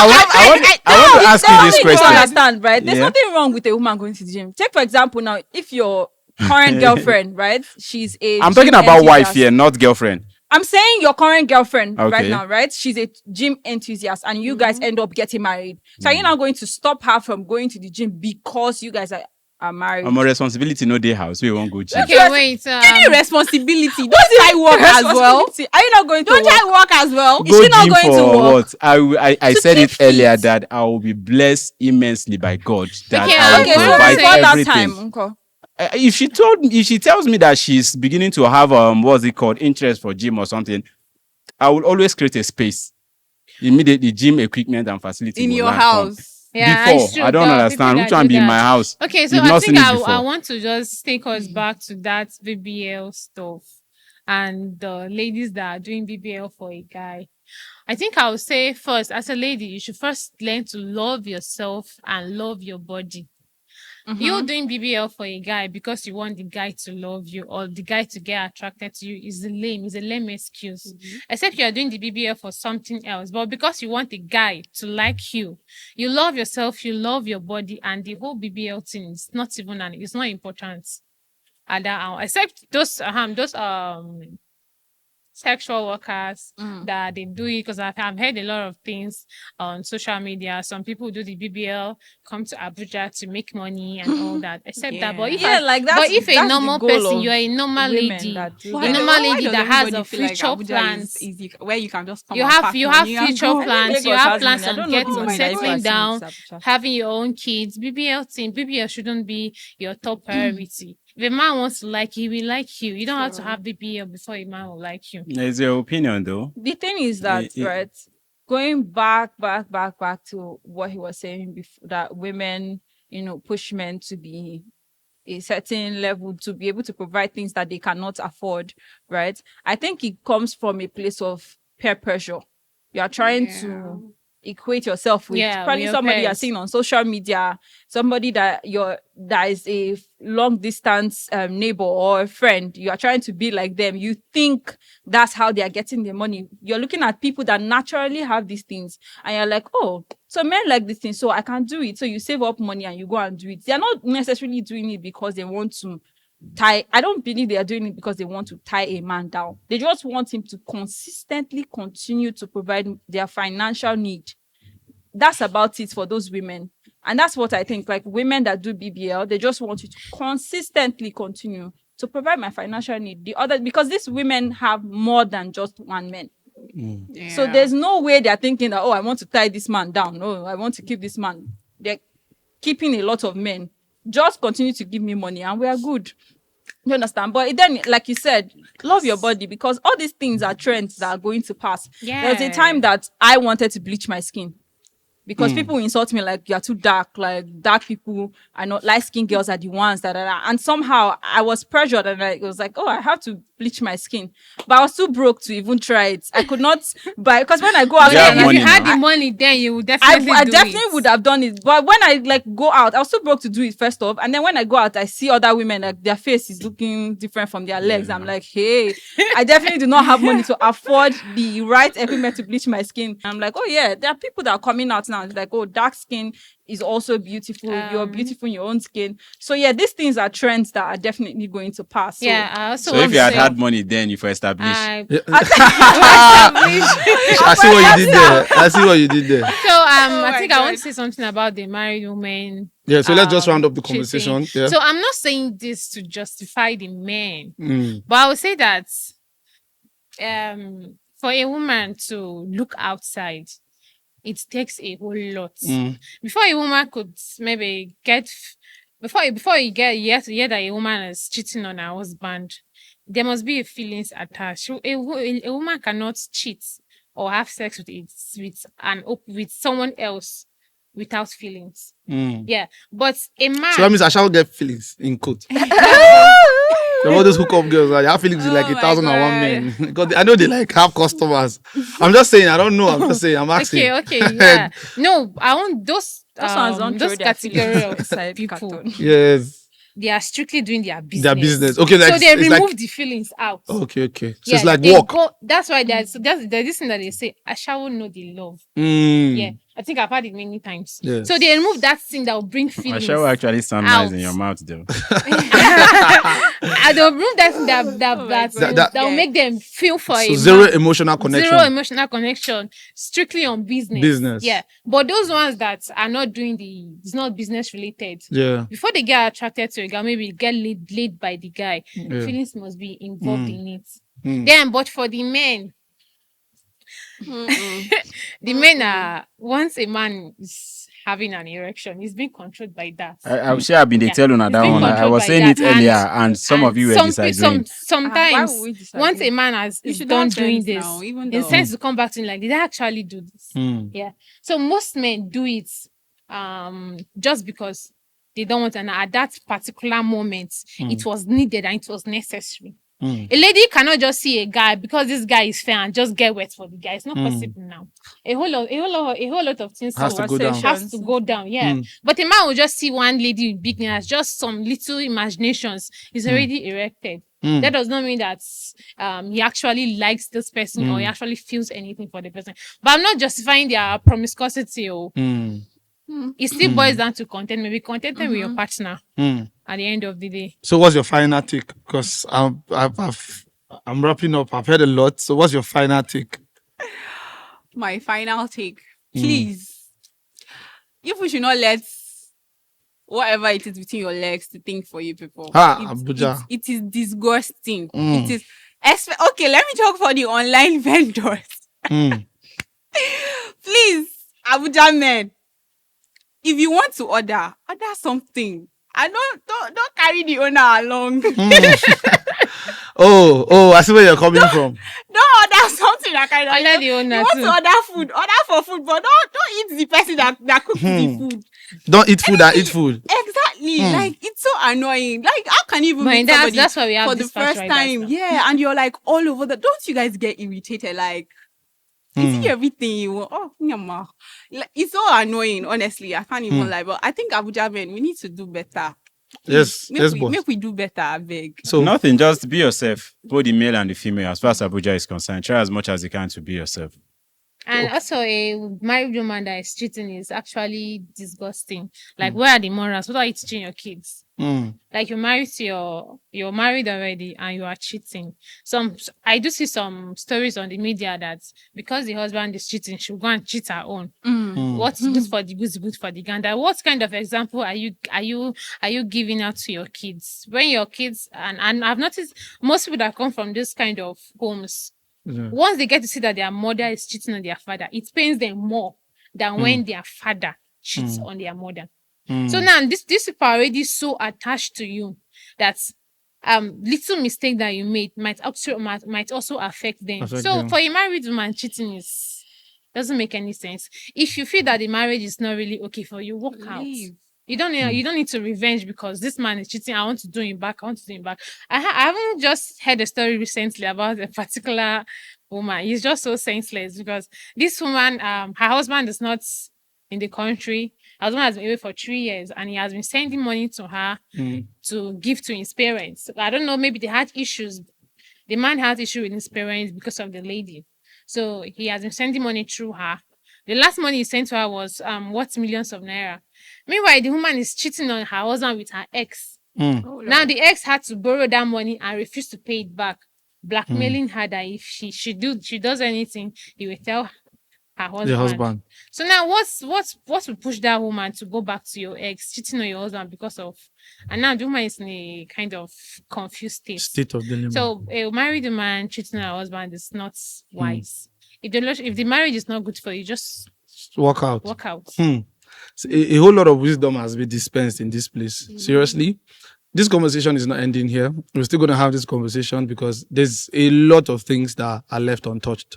I want to ask you this You question. understand, right? There's Yeah. nothing wrong with a woman going to the gym. Take for example now, if your current girlfriend, right? She's a I'm gym talking about wife enthusiast. here, not girlfriend. I'm saying your current girlfriend right Okay. now, right? She's a gym enthusiast and you guys end up getting married. So are you now going to stop her from going to the gym because you guys are married? I'm a responsibility, no day house. We won't go gym. Okay, wait. Any responsibility. Don't I work as well? Responsibility. Are you not going to Don't work? I work as well? Is she not gym going to for work? what? I To said keep it earlier fit. that I will be blessed immensely by God. That Okay, I will Okay, so provide before that everything. time, uncle. If she tells me that she's beginning to have what's it called, interest for gym or something, I will always create a space. Immediately, gym equipment and facility In will your land come. house. Yeah, Before, it's true. I don't There are understand people which that one do be in that. my house. Okay, so You've I not think seen it I before. want to just take us back to that BBL stuff and the ladies that are doing BBL for a guy. I think I would say first, as a lady, you should first learn to love yourself and love your body. You doing BBL for a guy because you want the guy to love you or the guy to get attracted to you is a lame excuse. Except you are doing the BBL for something else, but because you want the guy to like you, you love yourself, you love your body, and the whole BBL thing is not even it's not important at that hour. Except those sexual workers that they do it because I've heard a lot of things on social media. Some people do the BBL, come to Abuja to make money and all that. Except that, but if Yeah, like that's but if a that's the normal goal person, of you're a normal women lady, that do a that. normal lady does that has everybody a feel like future Abuja plans. is easy, where you can just come You and have pack future money and go. plans. You Lagos have has plans money. I on don't know getting people that settling are down, seeing Abuja. having your own kids. BBL shouldn't be your top priority. If a man wants to like you, he will like you. You don't have to have BBL before a man will like you. It's your opinion, though. The thing is that, Eh, eh. right? going back to what he was saying before, that women, push men to be a certain level to be able to provide things that they cannot afford, right? I think it comes from a place of peer pressure. You are trying to equate yourself with probably somebody you're seeing on social media, somebody that is a long distance neighbor or a friend. You are trying to be like them. You think that's how they are getting the money. You're looking at people that naturally have these things, and you're like, oh, so men like this thing, so I can do it. So you save up money and you go and do it. They're not necessarily doing it because they want to tie. I don't believe they are doing it because they want to tie a man down. They just want him to consistently continue to provide their financial need. That's about it for those women. And that's what I think, like women that do BBL, they just want you to consistently continue to provide my financial need. Because these women have more than just one man. So there's no way they're thinking that, oh, I want to tie this man down. No, I want to keep this man. They're keeping a lot of men. Just continue to give me money and we are good. You understand? But then, like you said, love your body, because all these things are trends that are going to pass. Yeah. There was a time that I wanted to bleach my skin. Because people insult me like, you're too dark, like dark people are not, light-skinned girls are the ones that are. And somehow I was pressured and I was like, oh, I have to bleach my skin. But I was too broke to even try it. I could not buy, because when I go out, Yeah, If money you had now. the money, then you would definitely I do definitely it. would have done it. But when I go out, I was too broke to do it first off. And then when I go out, I see other women, like their face is looking different from their legs. I'm like, hey, I definitely do not have money to afford the right equipment to bleach my skin. I'm like, oh yeah, there are people that are coming out now. It's like, oh, dark skin is also beautiful. You're beautiful in your own skin. So yeah, these things are trends that are definitely going to pass. So, Yeah, I also So want if you to had say, had money then, you for establish. I- I see what you did there. I see what you did there. So I my think I want God. to say something about the married women. Yeah, so let's just round up the cheating. conversation. Yeah. So I'm not saying this to justify the men, Mm. but I would say that for a woman to look outside, it takes a whole lot. Before a woman could maybe before you hear that a woman is cheating on her husband, there must be a feelings attached. So a woman cannot cheat or have sex with someone else without feelings. Yeah, but a man. So that means I shall get feelings in quote. All those hookup girls, I have feelings in like Oh 1,001 my men. Because I know they like have customers. I'm just saying, I don't know. I'm just saying, I'm asking. Okay, yeah. No, I want those ones don't throw those their category feelings of inside people. carton. Yes. They are strictly doing their business. Their business. Okay, like, so they it's remove like, the feelings out. okay. So Yeah, it's like they work. that's why there's this thing that they say, I shall know the love. Mm. Yeah, I think I've had it many times. Yes. So they remove that thing that will bring I feelings. shall actually sound nice in your mouth though. I don't remove that thing that will make them feel for So a zero man. emotional connection. Zero emotional connection, strictly on business. Yeah, but those ones that are not doing it's not business related. Yeah. Before they get attracted to a guy, maybe get laid by the guy, feelings must be involved in it. Then, but for the men, the men are, once a man is having an erection, he's being controlled by that. I'm sure I've been telling on that being one. I controlled was by saying that. it earlier, and some of you were disagreeing. Sometimes, Why would we disagree? once a man is should done have doing sense this, now, even in though- sense to come back to him, like, did I actually do this? Yeah. So most men do it just because they don't want, and at that particular moment, it was needed and it was necessary. A lady cannot just see a guy because this guy is fair and just get wet for the guy. It's not possible now. A whole lot of things Has to go down. has to go down. Yeah. But a man will just see one lady with big nails, just some little imaginations. He's already erected. That does not mean that he actually likes this person or he actually feels anything for the person. But I'm not justifying their promiscuity. It still boils down to content. Maybe contented with your partner at the end of the day. So what's your final take? Because I'm wrapping up. I've heard a lot. So what's your final take? My final take, please. If we should not let whatever it is between your legs to think for you people. Abuja. It is disgusting. It is. Okay, let me talk for the online vendors. Please, Abuja men, if you want to order something. And don't carry the owner along. Oh, I see where you're coming from. Don't order something that kind of. Under the owner You want too. to order for food, but don't eat the person that cooks the food. Don't eat food and eat food. Exactly. Like it's so annoying. Like how can you even But meet somebody that's why we have for the dispatch first riders time? now. Yeah, and you're like all over the. Don't you guys get irritated? Like. Is it everything you want? Oh, nyama. Like, it's so annoying, honestly. I can't even lie. But I think Abuja men, we need to do better. Yes, yes, boss. Make we do better, I beg. So Nothing, just be yourself. Both the male and the female, as far as Abuja is concerned. Try as much as you can to be yourself. And also, a married woman that is cheating is actually disgusting. Like, where are the morals? What are you teaching your kids? Like, you're married already and you are cheating. I do see some stories on the media that because the husband is cheating, she'll go and cheat her own. What's good for the goose is good for the gander. What kind of example are you giving out to your kids? When your kids and I've noticed most people that come from this kind of homes, once they get to see that their mother is cheating on their father, it pains them more than when their father cheats on their mother. So now this people are already so attached to you that little mistake that you made might also affect them. For a married woman, cheating doesn't make any sense. If you feel that the marriage is not really okay for you, walk out. You don't need to revenge because this man is cheating. I want to do him back. I haven't just heard a story recently about a particular woman. He's just so senseless because this woman, her husband is not in the country. Her husband has been away for 3 years and he has been sending money to her to give to his parents. I don't know, maybe they had issues. The man had issue with his parents because of the lady. So he has been sending money through her. The last money he sent to her was what millions of naira. Meanwhile, the woman is cheating on her husband with her ex. Oh, Now the ex had to borrow that money and refuse to pay it back, blackmailing her that if she does anything, he will tell her husband. the husband. So now what will push that woman to go back to your ex, cheating on your husband because of, and now the woman is in a kind of confused State of dilemma. So a married woman cheating on her husband is not wise. If the marriage is not good for you, just walk out. So a whole lot of wisdom has been dispensed in this place. Seriously, this conversation is not ending here. We're still going to have this conversation because there's a lot of things that are left untouched.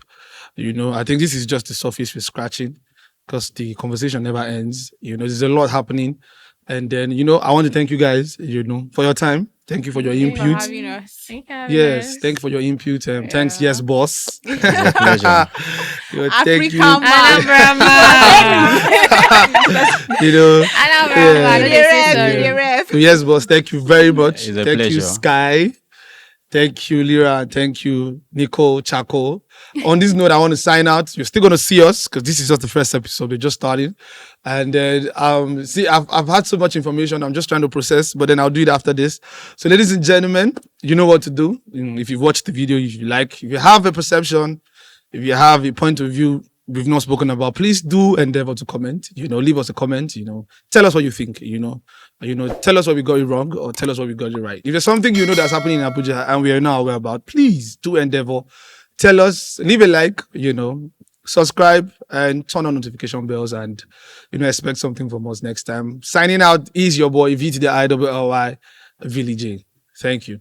I think this is just the surface we're scratching because the conversation never ends. There's a lot happening. And then, I want to thank you guys, for your time. Thank you for your input. Thank you for having us. Yes, thank you for your input. Thanks, yes, boss. It's a pleasure. Thank you. Yes, boss. Thank you very much. It's a Thank pleasure. you, Sky. Thank you, Lyra. And thank you, Nico, Chaco. On this note, I want to sign out. You're still going to see us because this is just the first episode. We're just starting. And then, I've had so much information. I'm just trying to process, but then I'll do it after this. So, ladies and gentlemen, you know what to do. If you've watched the video, if you have a perception, if you have a point of view we've not spoken about, please do endeavor to comment. Leave us a comment. Tell us what you think. Tell us what we got it wrong or tell us what we got it right. If there's something that's happening in Abuja and we are not aware about, please do endeavor. Tell us, leave a like, subscribe and turn on notification bells and, expect something from us next time. Signing out is your boy, VTDILLY, Village. Thank you.